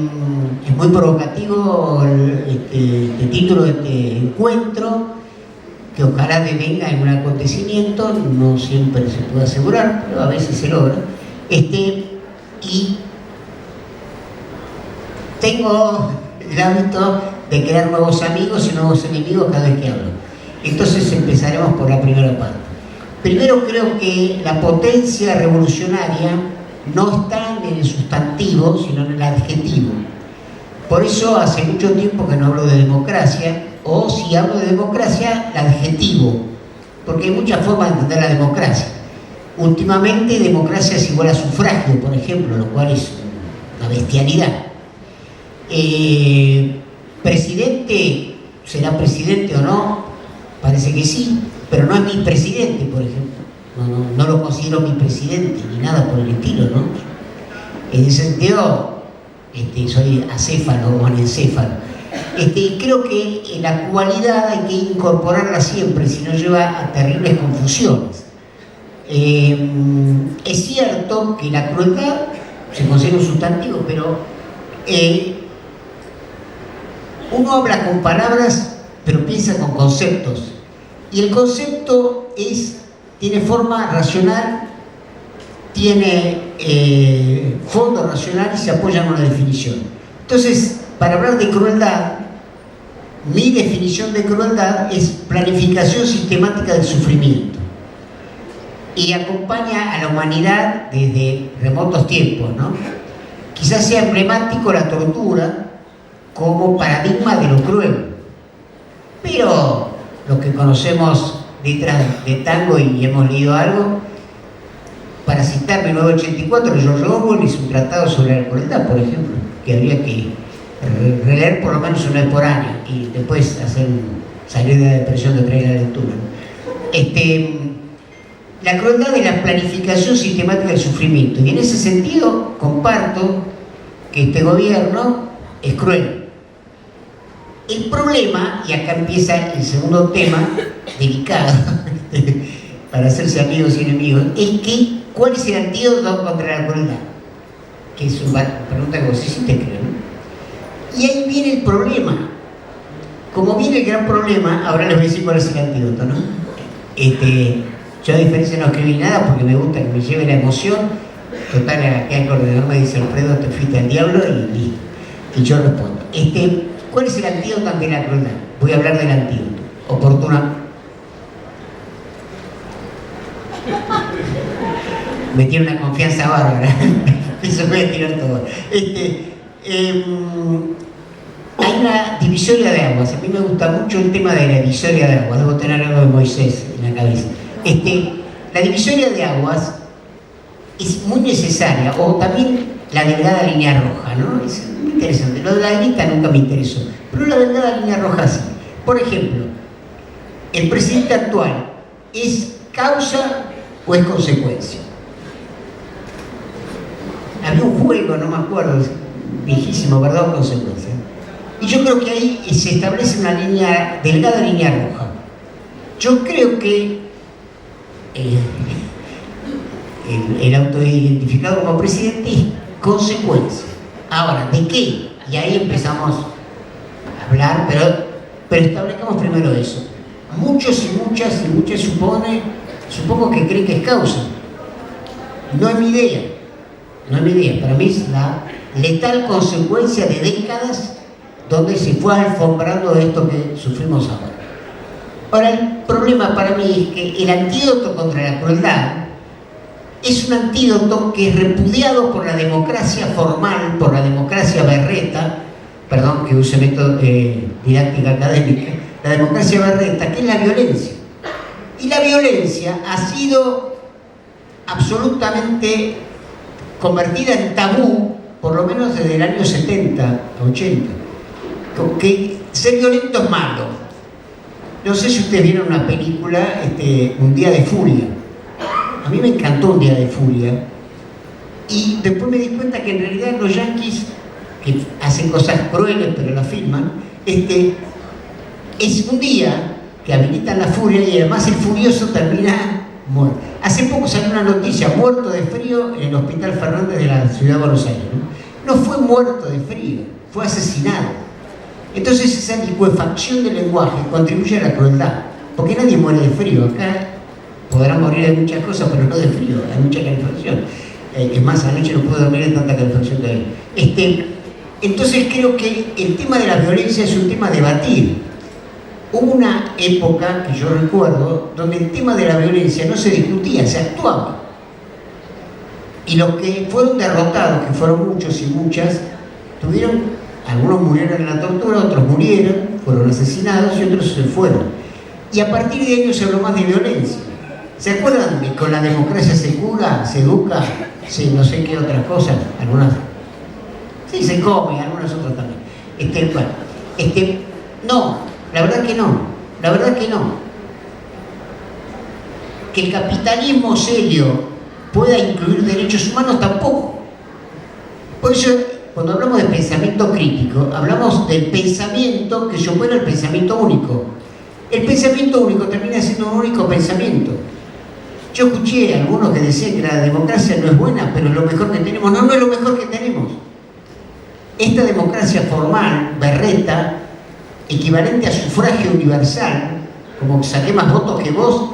Speaker 3: muy provocativo el título de este encuentro, que ojalá devenga en un acontecimiento, no siempre se puede asegurar, pero a veces se logra. Y tengo el hábito de crear nuevos amigos y nuevos enemigos cada vez que hablo. Entonces empezaremos por la primera parte. Primero, creo que la potencia revolucionaria no está en el sustantivo, sino en el adjetivo. Por eso hace mucho tiempo que no hablo de democracia, o si hablo de democracia, el adjetivo, porque hay muchas formas de entender la democracia. Últimamente, democracia es igual a sufragio, por ejemplo, lo cual es una bestialidad. ¿Presidente será presidente o no? Parece que sí, pero no es mi presidente, por ejemplo. No lo considero mi presidente, ni nada por el estilo, ¿no? En ese sentido, soy acéfalo o anencéfalo. Creo que la cualidad hay que incorporarla siempre, si no lleva a terribles confusiones. Es cierto que la crueldad se considera un sustantivo, pero uno habla con palabras, pero piensa con conceptos. Y el concepto tiene forma racional, tiene fondo racional y se apoya en una definición. Entonces, para hablar de crueldad, mi definición de crueldad es planificación sistemática del sufrimiento. Y acompaña a la humanidad desde remotos tiempos, ¿no? Quizás sea emblemático la tortura como paradigma de lo cruel. Pero los que conocemos letras de tango y hemos leído algo, para citar 1984, George Orwell hizo un tratado sobre la crueldad, por ejemplo, que habría que releer por lo menos una vez por año y después salir de la depresión de traer la lectura. La crueldad es la planificación sistemática del sufrimiento, y en ese sentido comparto que este gobierno es cruel. El problema, y acá empieza el segundo tema delicado para hacerse amigos y enemigos, es que ¿cuál es el antídoto contra la crueldad? Que es una pregunta que vos hiciste, creo, ¿no? Y ahí viene el problema. Como viene el gran problema, ahora les voy a decir cuál es el antídoto, ¿no? Yo a diferencia no escribí nada porque me gusta que me lleve la emoción. Total, aquí al coordinador me dice: Alfredo, te fuiste al diablo, y yo respondo. ¿Cuál es el antídoto ante la crueldad? Voy a hablar del antídoto. Oportuna. Me tiene una confianza bárbara. Eso voy a tirar todo. Hay una divisoria de aguas. A mí me gusta mucho el tema de la divisoria de aguas. Debo tener algo de Moisés en la cabeza. La divisoria de aguas es muy necesaria, o también la delgada línea roja, ¿no? Es muy interesante. Lo de la grita nunca me interesó, pero la delgada línea roja sí. Por ejemplo, ¿el presidente actual es causa o es consecuencia? Había un juego, no me acuerdo, viejísimo, ¿verdad? O consecuencia. Y yo creo que ahí se establece una delgada línea roja. Yo creo que el autoidentificado como presidente es consecuencia. Ahora, ¿de qué? Y ahí empezamos a hablar, pero establezcamos primero eso. Muchos y muchas supongo que creen que es causa. No es mi idea. Para mí es la letal consecuencia de décadas donde se fue alfombrando esto que sufrimos ahora. Ahora, el problema para mí es que el antídoto contra la crueldad es un antídoto que es repudiado por la democracia formal, por la democracia berreta, perdón que use método didáctica académica, la democracia berreta, que es la violencia. Y la violencia ha sido absolutamente convertida en tabú, por lo menos desde el año 70, 80. Que ser violento es malo. No sé si ustedes vieron una película, Un Día de Furia. A mí me encantó Un Día de Furia. Y después me di cuenta que en realidad los yanquis, que hacen cosas crueles pero las filman, es un día que habilitan la furia y además el furioso termina muerto. Hace poco salió una noticia, muerto de frío en el Hospital Fernández de la Ciudad de Buenos Aires. No fue muerto de frío, fue asesinado. Entonces esa licuefacción del lenguaje contribuye a la crueldad, porque nadie muere de frío. Acá podrán morir de muchas cosas, pero no de frío, hay mucha calefacción. Es más, anoche no puedo dormir de tanta calefacción que hay. Entonces creo que el tema de la violencia es un tema a debatir. Hubo una época que yo recuerdo donde el tema de la violencia no se discutía, se actuaba. Y los que fueron derrotados, que fueron muchos y muchas, algunos murieron en la tortura, otros murieron, fueron asesinados y otros se fueron. Y a partir de ello se habló más de violencia. ¿Se acuerdan de que con la democracia se cura, se educa, no sé qué otras cosas? Algunas. Sí, se come, algunas otras también. No, la verdad que no. La verdad que no. Que el capitalismo serio pueda incluir derechos humanos tampoco. Por eso, cuando hablamos de pensamiento crítico, hablamos del pensamiento que supera el pensamiento único. El pensamiento único termina siendo un único pensamiento. Yo escuché a algunos que decían que la democracia no es buena, pero es lo mejor que tenemos. No, no es lo mejor que tenemos. Esta democracia formal, berreta, equivalente a sufragio universal, como saqué más votos que vos,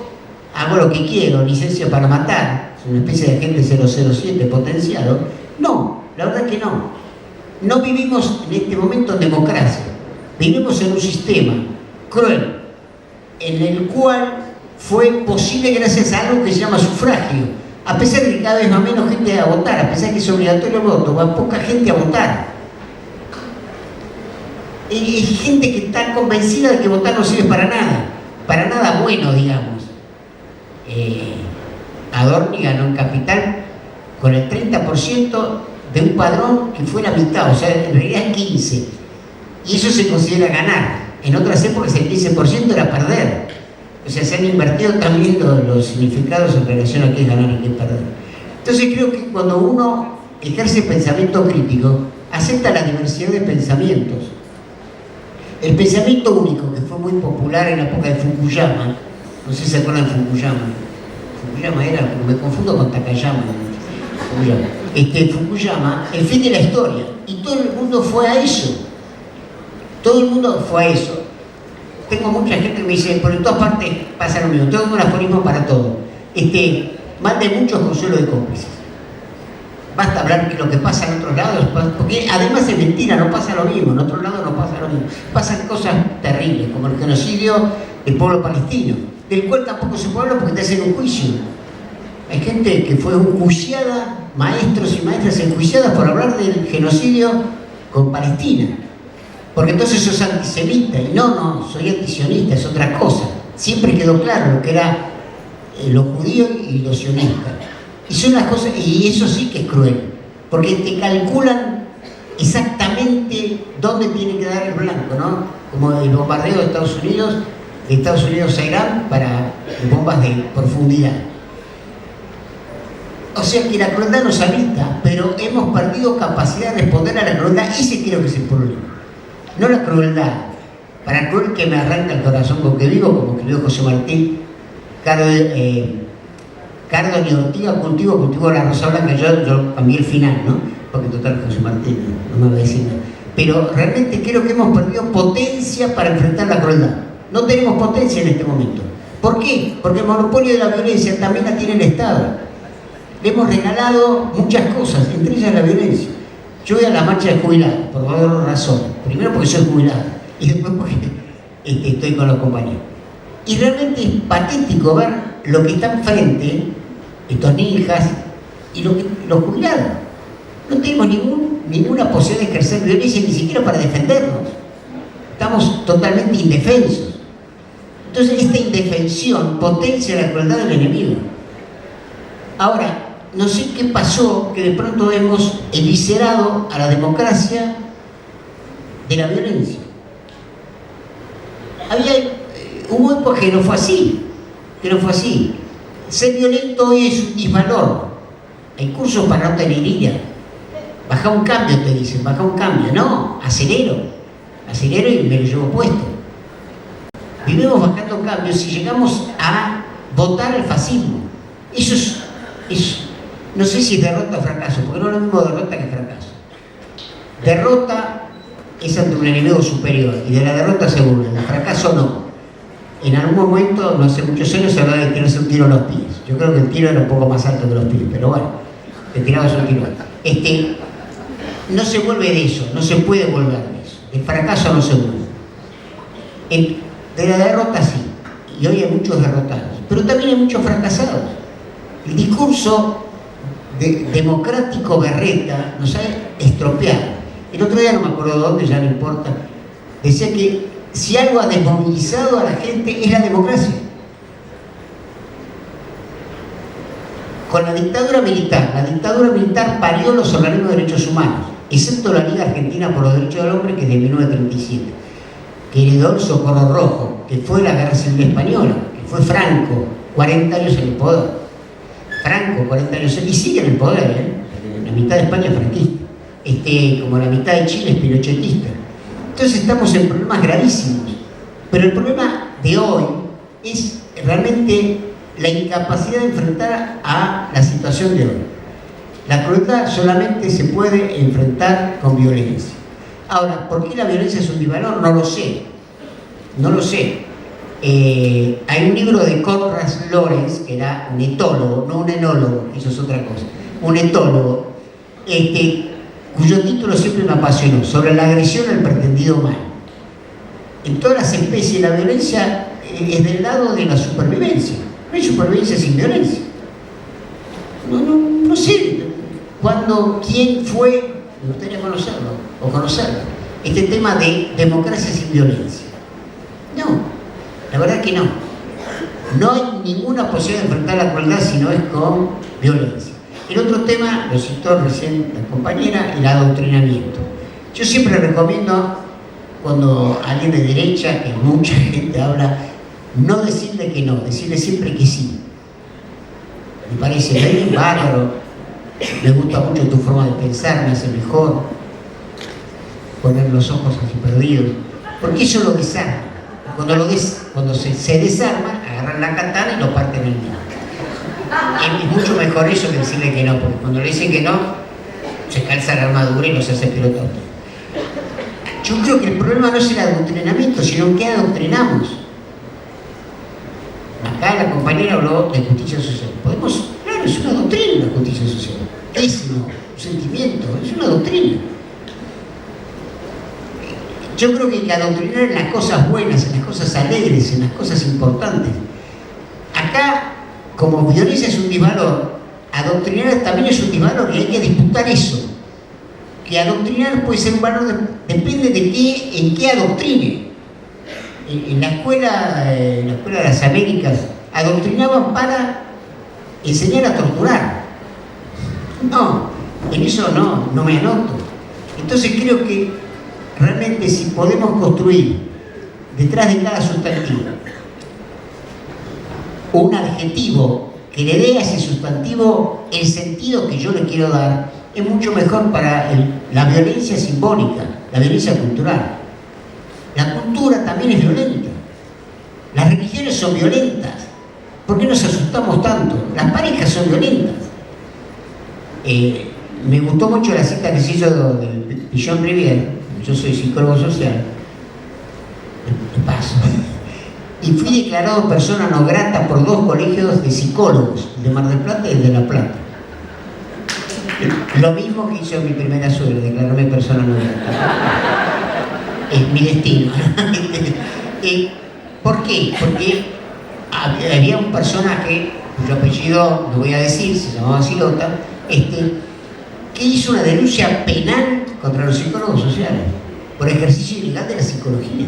Speaker 3: hago lo que quiero, licencia para matar, es una especie de agente 007 potenciado. No, la verdad que no. No vivimos en este momento en democracia. Vivimos en un sistema cruel, en el cual fue posible gracias a algo que se llama sufragio. A pesar de que cada vez va menos gente a votar, a pesar de que es obligatorio el voto, va poca gente a votar. Hay gente que está convencida de que votar no sirve para nada bueno, digamos. Adorni ganó en Capital con el 30% de un padrón que fue la mitad, o sea, en realidad es 15%. Y eso se considera ganar. En otras épocas el 15% era perder. O sea, se han invertido también los significados en relación a qué es ganar y qué es perder. Entonces creo que cuando uno ejerce pensamiento crítico, acepta la diversidad de pensamientos. El pensamiento único, que fue muy popular en la época de Fukuyama, no sé si se acuerdan de Fukuyama. Fukuyama era, me confundo con Takayama. Fukuyama, el fin de la historia. Y todo el mundo fue a eso. Todo el mundo fue a eso. Tengo mucha gente que me dice, por en todas partes pasa lo mismo. Tengo un aforismo para todo. Mal de muchos, consuelo de cómplices. Basta hablar de lo que pasa en otros lados, porque además es mentira, no pasa lo mismo. En otros lados no pasa lo mismo. Pasan cosas terribles, como el genocidio del pueblo palestino, del cual tampoco se puede hablar porque te hacen un juicio. Hay gente que fue enjuiciada, maestros y maestras enjuiciadas por hablar del genocidio con Palestina. Porque entonces sos antisemita. Y no, soy antisionista, es otra cosa. Siempre quedó claro lo que era los judíos y los sionistas. Y son las cosas, y eso sí que es cruel. Porque te calculan exactamente dónde tiene que dar el blanco, ¿no? Como el bombardeo de Estados Unidos a Irán para bombas de profundidad. O sea que la crueldad nos habita, pero hemos perdido capacidad de responder a la crueldad. Ese creo que es el problema. No la crueldad. Para el cruel que me arranca el corazón con que vivo, como escribió José Martí, Cardo ni Ortiga cultivo la rosa blanca. Yo cambié el final, ¿no? Porque total José Martí no me va a decir nada. Pero realmente creo que hemos perdido potencia para enfrentar la crueldad. No tenemos potencia en este momento. ¿Por qué? Porque el monopolio de la violencia también la tiene el Estado. Le hemos regalado muchas cosas, entre ellas la violencia. Yo voy a la marcha de jubilados, por dos razones. Primero porque soy jubilado y después porque estoy con los compañeros. Y realmente es patético ver lo que está enfrente, estos ninjas, y los jubilados. No tenemos ninguna posibilidad de ejercer violencia, ni siquiera para defendernos. Estamos totalmente indefensos. Entonces esta indefensión potencia la crueldad del enemigo. Ahora, no sé qué pasó, que de pronto hemos eviscerado a la democracia de la violencia. Había hubo épocas que no fue así, Ser violento hoy es un disvalor. Hay cursos para no tener ira. Baja un cambio, te dicen, baja un cambio. No, acelero y me lo llevo puesto. Vivimos bajando cambios y llegamos a votar el fascismo. Eso es, no sé si es derrota o fracaso, porque no es lo mismo derrota que fracaso. Derrota es ante un enemigo superior y de la derrota se burla, el fracaso no. En algún momento, no hace muchos años, se hablaba de tirarse un tiro a los pies. Yo creo que el tiro era un poco más alto que los pies, pero bueno, te tirabas un tiro. No se vuelve de eso, no se puede volver de eso. El fracaso no se vuelve. De la derrota sí, y hoy hay muchos derrotados, pero también hay muchos fracasados. El discurso democrático berreta nos ha estropeado. El otro día, no me acuerdo dónde, ya no importa, decía que si algo ha desmovilizado a la gente es la democracia. Con la dictadura militar parió los organismos de derechos humanos, excepto la Liga Argentina por los Derechos del Hombre, que es de 1937, que heredó el Socorro Rojo, que fue la Guerra Civil Española, que fue Franco, 40 años en el poder. Franco, 40 años, y sigue en el poder, la mitad de España es franquista, como la mitad de Chile es pinochetista. Entonces estamos en problemas gravísimos, pero el problema de hoy es realmente la incapacidad de enfrentar a la situación de hoy. La crueldad solamente se puede enfrentar con violencia. Ahora, ¿por qué la violencia es un disvalor? No lo sé. Hay un libro de Konrad Lorenz, que era un etólogo, no un enólogo, eso es otra cosa, un etólogo, cuyo título siempre me apasionó, sobre la agresión al pretendido mal. En todas las especies la violencia es del lado de la supervivencia. No hay supervivencia sin violencia. No sé quién fue, me gustaría conocerlo, este tema de democracia sin violencia. No, la verdad que no. No hay ninguna posibilidad de enfrentar la crueldad si no es con violencia. El otro tema, lo citó recién la compañera, el adoctrinamiento. Yo siempre recomiendo, cuando alguien de derecha, que mucha gente habla, no decirle que no, decirle siempre que sí. Me parece bien bárbaro, me gusta mucho tu forma de pensar, me hace mejor, poner los ojos así perdidos, porque eso lo desarma. Cuando se desarma, agarran la katana y lo parten en medio. Es mucho mejor eso que decirle que no, porque cuando le dicen que no, se calza la armadura y no se hace pelota. Yo creo que el problema no es el adoctrinamiento, sino en qué adoctrinamos. Acá la compañera habló de justicia social. Claro, es una doctrina la justicia social. Es un sentimiento, es una doctrina. Yo creo que hay que adoctrinar en las cosas buenas, en las cosas alegres, en las cosas importantes. Acá, como violencia es un disvalor, adoctrinar también es un disvalor y hay que disputar eso. Que adoctrinar puede ser un valor, depende de en qué adoctrine. En la escuela de las Américas, adoctrinaban para enseñar a torturar. No, en eso no me anoto. Entonces creo que realmente si podemos construir detrás de cada sustantivo un adjetivo que le dé a ese sustantivo el sentido que yo le quiero dar, es mucho mejor para la violencia simbólica, la violencia cultural. La cultura también es violenta. Las religiones son violentas. ¿Por qué nos asustamos tanto? Las parejas son violentas. Me gustó mucho la cita que se hizo de Jean Rivière. Yo soy psicólogo social. De paso. Y fui declarado persona no grata por 2 colegios de psicólogos, el de Mar del Plata y el de La Plata. Lo mismo que hizo mi primera suegra, declararme persona no grata. Es mi destino. ¿Por qué? Porque había un personaje, cuyo apellido no voy a decir, se llamaba Silota, que hizo una denuncia penal contra los psicólogos sociales por ejercicio ilegal de la psicología.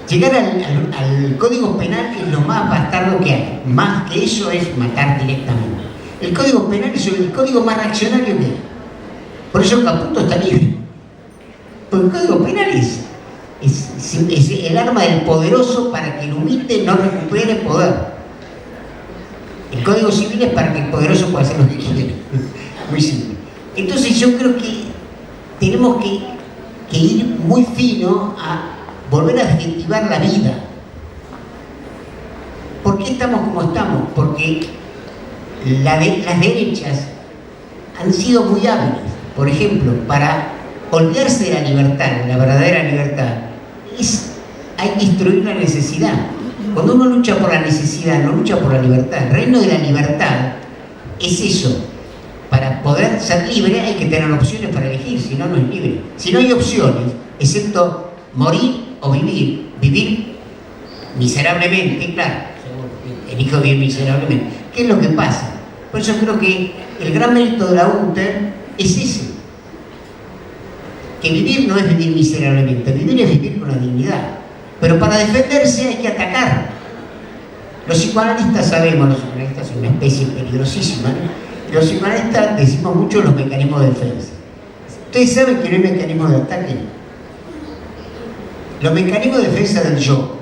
Speaker 3: Llegar al código penal es lo más bastardo que hay. Más que eso es matar directamente. El código penal es el código más reaccionario que hay. Por eso Caputo está libre. Porque el código penal es es el arma del poderoso para que el humilde no recupere poder. El Código Civil es para que el poderoso pueda hacer lo que quiera. Muy simple. Entonces yo creo que tenemos que ir muy fino a volver a adjetivar la vida. ¿Por qué estamos como estamos? Porque las derechas han sido muy hábiles. Por ejemplo, para olvidarse de la libertad, la verdadera libertad, hay que instruir la necesidad. Cuando uno lucha por la necesidad, no lucha por la libertad. El reino de la libertad es eso. Para poder ser libre hay que tener opciones para elegir, si no, no es libre. Si no hay opciones, excepto morir o vivir, vivir miserablemente, claro, elijo vivir miserablemente. ¿Qué es lo que pasa? Por eso creo que el gran mérito de la UNTER es ese. Que vivir no es vivir miserablemente, vivir es vivir con la dignidad. Pero para defenderse hay que atacar. Los psicoanalistas sabemos, los psicoanalistas son una especie peligrosísima, ¿no? Los psicoanalistas decimos mucho los mecanismos de defensa. ¿Ustedes saben que no hay mecanismos de ataque? Los mecanismos de defensa del yo,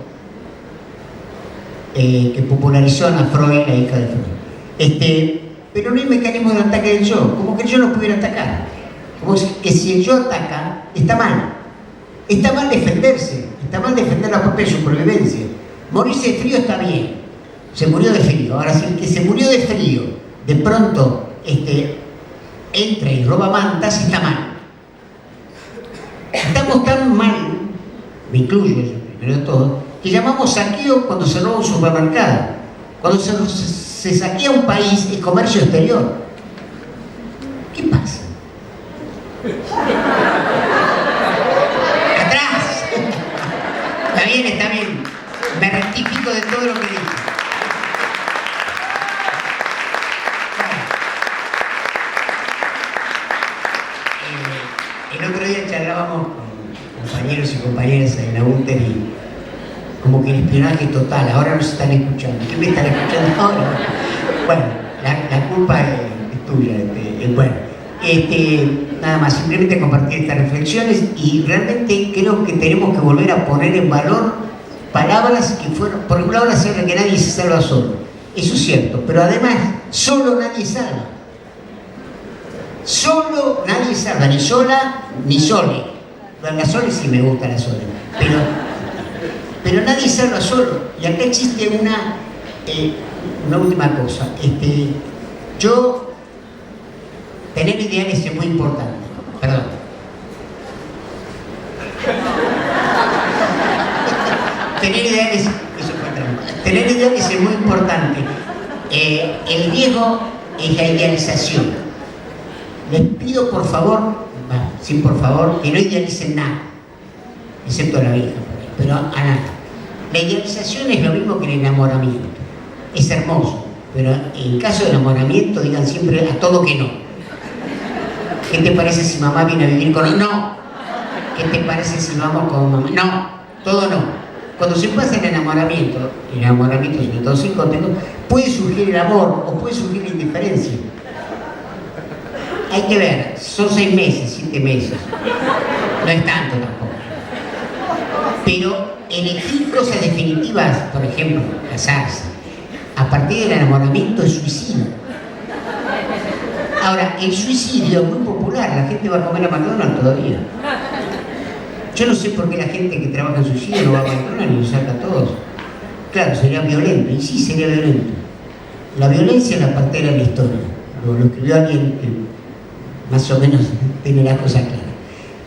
Speaker 3: que popularizó Ana Freud, la hija de Freud. Pero no hay mecanismo de ataque del yo, como que el yo no pudiera atacar. Como que si el yo ataca, está mal. Está mal defenderse, está mal defender la propia supervivencia. Morirse de frío está bien, se murió de frío. Ahora, si el que se murió de frío, de pronto entra y roba mantas, está mal. Estamos tan mal, me incluyo yo primero de todo, que llamamos saqueo cuando se roba un supermercado. Cuando se saquea un país, es comercio exterior. ¿Qué pasa? ¡Atrás! Está bien. Me rectifico de todo lo que dije. El otro día charlábamos con compañeros y compañeras en la UNTER y como que el espionaje total, ahora nos están escuchando. ¿Qué me están escuchando ahora? Bueno, la culpa es tuya. Bueno, nada más, simplemente compartir estas reflexiones y realmente creo que tenemos que volver a poner en valor palabras que fueron, por ejemplo, ahora se habla que nadie se salva solo. Eso es cierto, pero además, solo nadie salva. Solo nadie salva, ni sola, ni sole. La sole sí me gusta la sole, pero nadie salva solo. Y acá existe una última cosa. Tener ideales es muy importante. Perdón. Tener ideales es muy importante. El riesgo es la idealización. Les pido por favor, que no idealicen nada, excepto a la Virgen, pero a nada. La idealización es lo mismo que el enamoramiento. Es hermoso, pero en caso de enamoramiento digan siempre a todo que no. ¿Qué te parece si mamá viene a vivir con nosotros? No. ¿Qué te parece si vamos con mamá? No, todo no. Cuando se pasa el enamoramiento sobre todo sin contenido, puede surgir el amor o puede surgir la indiferencia. Hay que ver, son 6 meses, 7 meses. No es tanto tampoco. Pero elegir cosas definitivas, por ejemplo, casarse, a partir del enamoramiento es suicidio. Ahora, el suicidio es muy popular, la gente va a comer a McDonald's todavía. Yo no sé por qué la gente que trabaja en suicidio no va a McDonald's y lo saca a todos. Claro, sería violento, y sí sería violento. La violencia es la partera de la historia. Lo escribió alguien que más o menos tiene las cosas claras.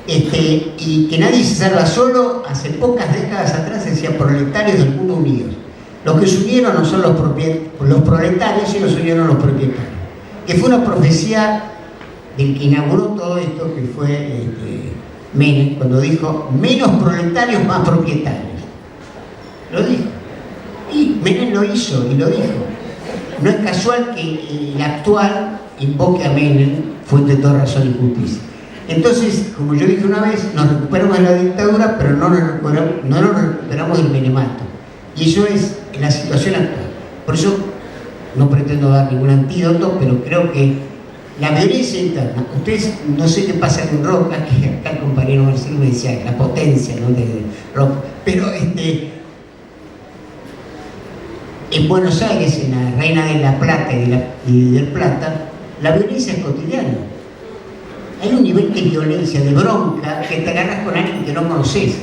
Speaker 3: Y que nadie se salva solo, hace pocas décadas atrás decía proletarios del mundo unidos. Los que se unieron no son los proletarios, sino se unieron los propietarios. Que fue una profecía del que inauguró todo esto, que fue Menem, cuando dijo menos proletarios, más propietarios. Lo dijo. Y Menem lo hizo y lo dijo. No es casual que el actual invoque a Menem, fuente de toda razón y justicia. Entonces, como yo dije una vez, nos recuperamos de la dictadura, pero no nos recuperamos del menemato. Y eso es la situación actual. Por eso no pretendo dar ningún antídoto, pero creo que La violencia interna, ustedes, no sé qué pasa con Roca, que acá el compañero Marcelo me decía la potencia, ¿no?, de Roca, pero en Buenos Aires, en la Reina de la Plata y del Plata, la violencia es cotidiana. Hay un nivel de violencia, de bronca, que te agarras con alguien que no conoces.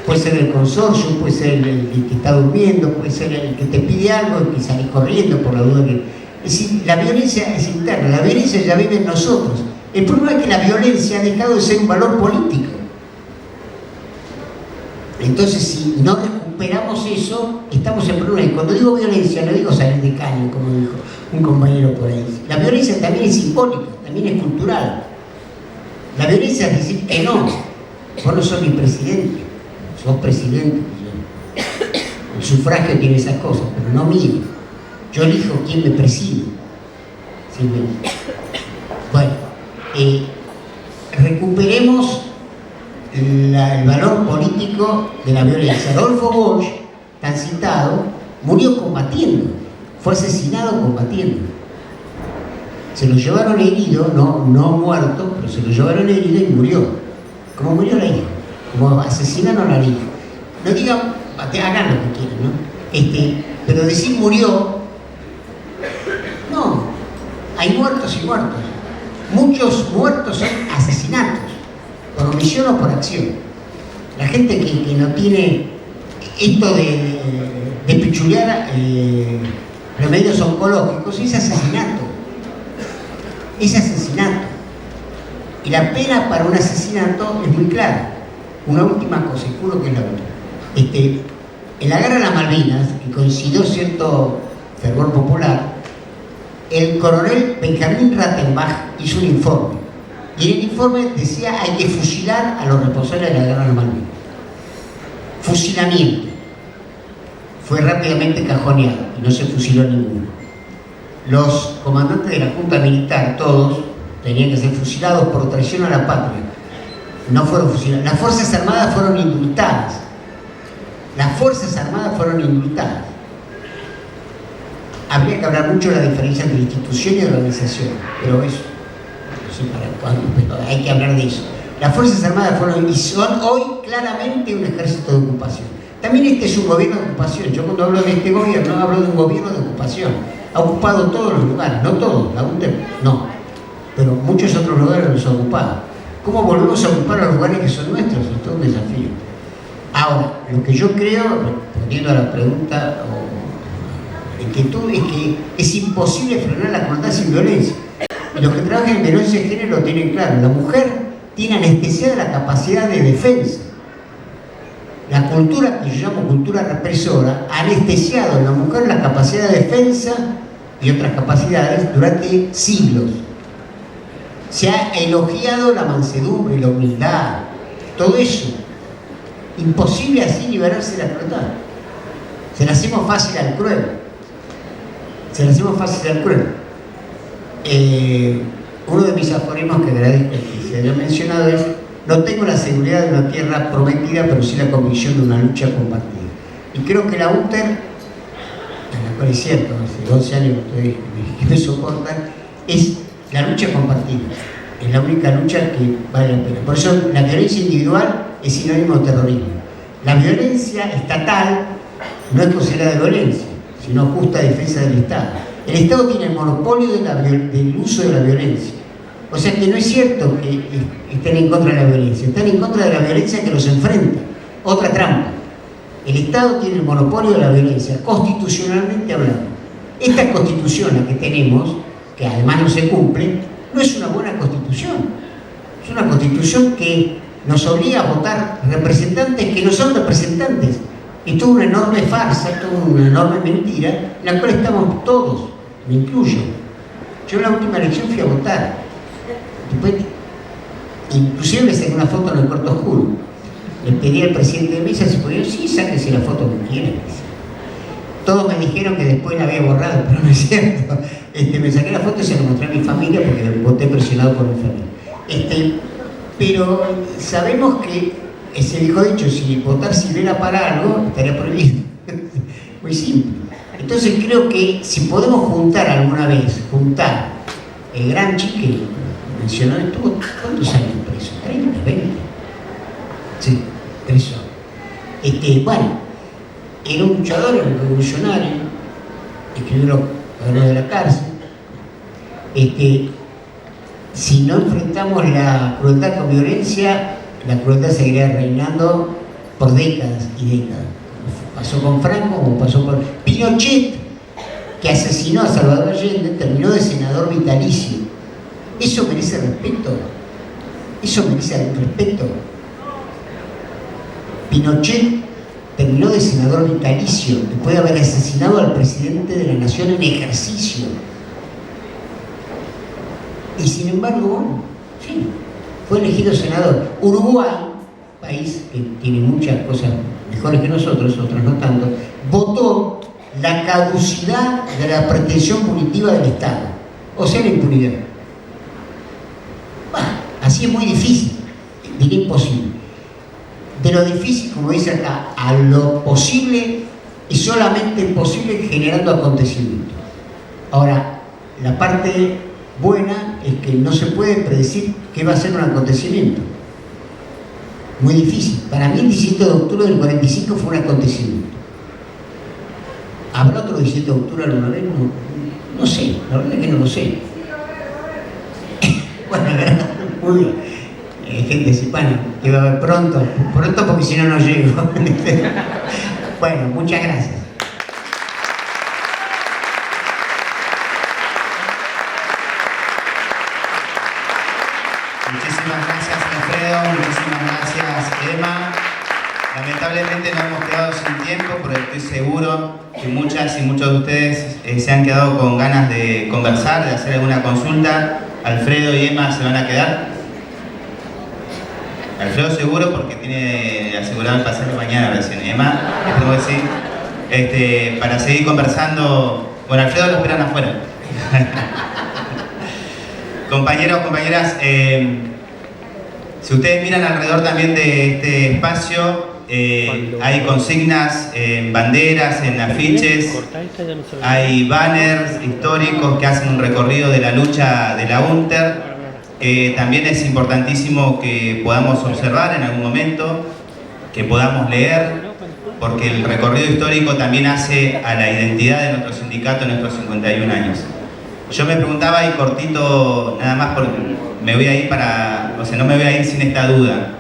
Speaker 3: Puede ser el consorcio, puede ser el que está durmiendo, puede ser el que te pide algo y que salís corriendo por la duda que... Es decir, la violencia es interna, la violencia ya vive en nosotros. El problema es que la violencia ha dejado de ser un valor político. Entonces, si no recuperamos eso, estamos en problemas. Y cuando digo violencia, no digo salir de caño, como dijo un compañero por ahí. La violencia también es simbólica, también es cultural. La violencia es decir que no, vos no sos mi presidente, sos presidente. El sufragio tiene esas cosas, pero no mío. Yo elijo quién me preside. ¿Sí? Bueno, recuperemos el valor político de la violencia. Adolfo Bosch, tan citado, murió combatiendo, fue asesinado combatiendo. Se lo llevaron herido, no muerto, pero se lo llevaron herido y murió. Como murió la hija, como asesinaron a la hija. No digan, hagan lo que quieran, ¿no? Pero decir murió, no, hay muertos y muertos. Muchos muertos son asesinatos, por omisión o por acción. La gente que no tiene esto de pichulear remedios oncológicos es asesinato. Es asesinato. Y la pena para un asesinato es muy clara. Una última cosa, y juro que es la última. En la guerra de las Malvinas, que coincidió cierto fervor popular, el coronel Benjamín Rattenbach hizo un informe. Y en el informe decía hay que fusilar a los responsables de la guerra de las Malvinas. Fusilamiento. Fue rápidamente cajoneado y no se fusiló ninguno. Los comandantes de la Junta Militar, todos, tenían que ser fusilados por traición a la patria. No fueron fusilados. Las Fuerzas Armadas fueron indultadas. Las Fuerzas Armadas fueron indultadas. Habría que hablar mucho de la diferencia entre institución y organización, pero eso, no sé para cuándo, pero hay que hablar de eso. Las Fuerzas Armadas fueron y son hoy claramente un ejército de ocupación. También este es un gobierno de ocupación. Yo cuando hablo de este gobierno, hablo de un gobierno de ocupación. Ha ocupado todos los lugares, no todos, la UNTEP no, pero muchos otros lugares los ha ocupado. ¿Cómo volvemos a ocupar los lugares que son nuestros? Es todo un desafío. Ahora, lo que yo creo, respondiendo a la pregunta o inquietud, es que es imposible frenar la crueldad sin violencia. Y los que trabajan en violencia de género lo tienen claro. La mujer tiene anestesiada la capacidad de defensa. La cultura que yo llamo cultura represora ha anestesiado en la mujer la capacidad de defensa y otras capacidades durante siglos. Se ha elogiado la mansedumbre, la humildad, todo eso. Imposible así liberarse de la crueldad. Se la hacemos fácil al cruel. Se la hacemos fácil al cruel. Uno de mis aforismos que agradezco que se haya mencionado es: no tengo la seguridad de una tierra prometida, pero sí la convicción de una lucha compartida. Y creo que la UNTER, en la cual es cierto, hace 11 años ustedes que me soportan, es la lucha compartida. Es la única lucha que vale la pena. Por eso la violencia individual es sinónimo de terrorismo. La violencia estatal no es considerada violencia, sino justa defensa del Estado. El Estado tiene el monopolio del uso de la violencia. O sea que no es cierto que estén en contra de la violencia, están en contra de la violencia que los enfrenta. Otra trampa. El Estado tiene el monopolio de la violencia, constitucionalmente hablando. Esta constitución, la que tenemos, que además no se cumple, no es una buena constitución. Es una constitución que nos obliga a votar representantes que no son representantes. Es toda una enorme farsa, toda una enorme mentira, en la cual estamos todos, me incluyo. Yo en la última elección fui a votar. Después, inclusive me saqué una foto en el cuarto oscuro. Le pedí al presidente de mesa si podía, sí, sáquese la foto que quiera. Todos me dijeron que después la había borrado, pero no es cierto. Me saqué la foto y se la mostré a mi familia porque voté presionado por mi familia. Pero sabemos que ese viejo dicho, si votar sirviera para algo, estaría prohibido. Muy simple. Entonces creo que si podemos juntar alguna vez, el gran Chique mencionó, estuvo ¿cuántos años preso? 30, 20. Sí, preso. Bueno, era un luchador, era un revolucionario, escribió lo de la cárcel. Si no enfrentamos la crueldad con violencia, la crueldad seguirá reinando por décadas y décadas. Pasó con Franco, como pasó con Pinochet, que asesinó a Salvador Allende, terminó de senador vitalicio. ¿Eso merece respeto? ¿Eso merece algún respeto? Pinochet terminó de senador vitalicio después de haber asesinado al presidente de la nación en ejercicio. Y sin embargo, bueno, sí, fue elegido senador. Uruguay, país que tiene muchas cosas mejores que nosotros, otras no tanto, votó la caducidad de la pretensión punitiva del Estado, o sea, la impunidad. Bueno, así es muy difícil, diría imposible. De lo difícil, como dice acá, a lo posible, es solamente posible generando acontecimientos. Ahora, la parte buena es que no se puede predecir qué va a ser un acontecimiento. Muy difícil. Para mí el 17 de octubre del 45 fue un acontecimiento. ¿Habrá otro 17 de octubre alguna vez? No sé, la verdad es que no lo sé. Bueno, muy bien. Gente hispana, que va a haber pronto porque si no, no llego. Bueno, muchas gracias.
Speaker 1: Muchísimas gracias, Alfredo, muchísimas gracias, Emma. Lamentablemente nos hemos quedado sin tiempo, pero estoy seguro que muchas y muchos de ustedes se han quedado con ganas de conversar, de hacer alguna consulta. Alfredo y Emma se van a quedar. Alfredo seguro porque tiene asegurado el pasaje mañana recién. Emma, espero que sí. Para seguir conversando. Bueno, Alfredo lo esperan afuera. Compañeros, compañeras, si ustedes miran alrededor también de este espacio, hay consignas en banderas, en afiches, hay banners históricos que hacen un recorrido de la lucha de la UNTER. También es importantísimo que podamos observar en algún momento, que podamos leer, porque el recorrido histórico también hace a la identidad de nuestro sindicato en nuestros 51 años. Yo me preguntaba, y cortito, nada más porque me voy a ir no me voy a ir sin esta duda.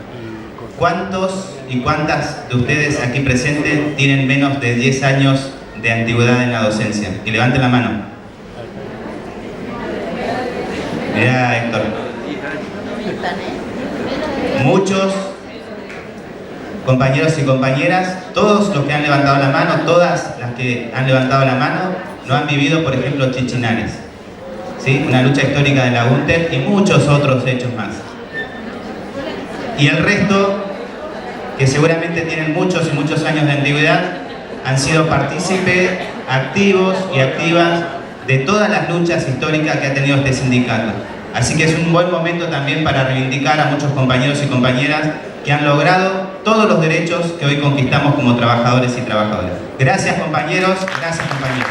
Speaker 1: ¿Cuántos y cuántas de ustedes aquí presentes tienen menos de 10 años de antigüedad en la docencia? Que levanten la mano. Mirá, Héctor. Muchos compañeros y compañeras, todos los que han levantado la mano, todas las que han levantado la mano, no han vivido, por ejemplo, Chichinales, ¿sí? Una lucha histórica de la UNTER y muchos otros hechos más. Y el resto, que seguramente tienen muchos y muchos años de antigüedad, han sido partícipes activos y activas de todas las luchas históricas que ha tenido este sindicato. Así que es un buen momento también para reivindicar a muchos compañeros y compañeras que han logrado todos los derechos que hoy conquistamos como trabajadores y trabajadoras. Gracias, compañeros, gracias, compañeros.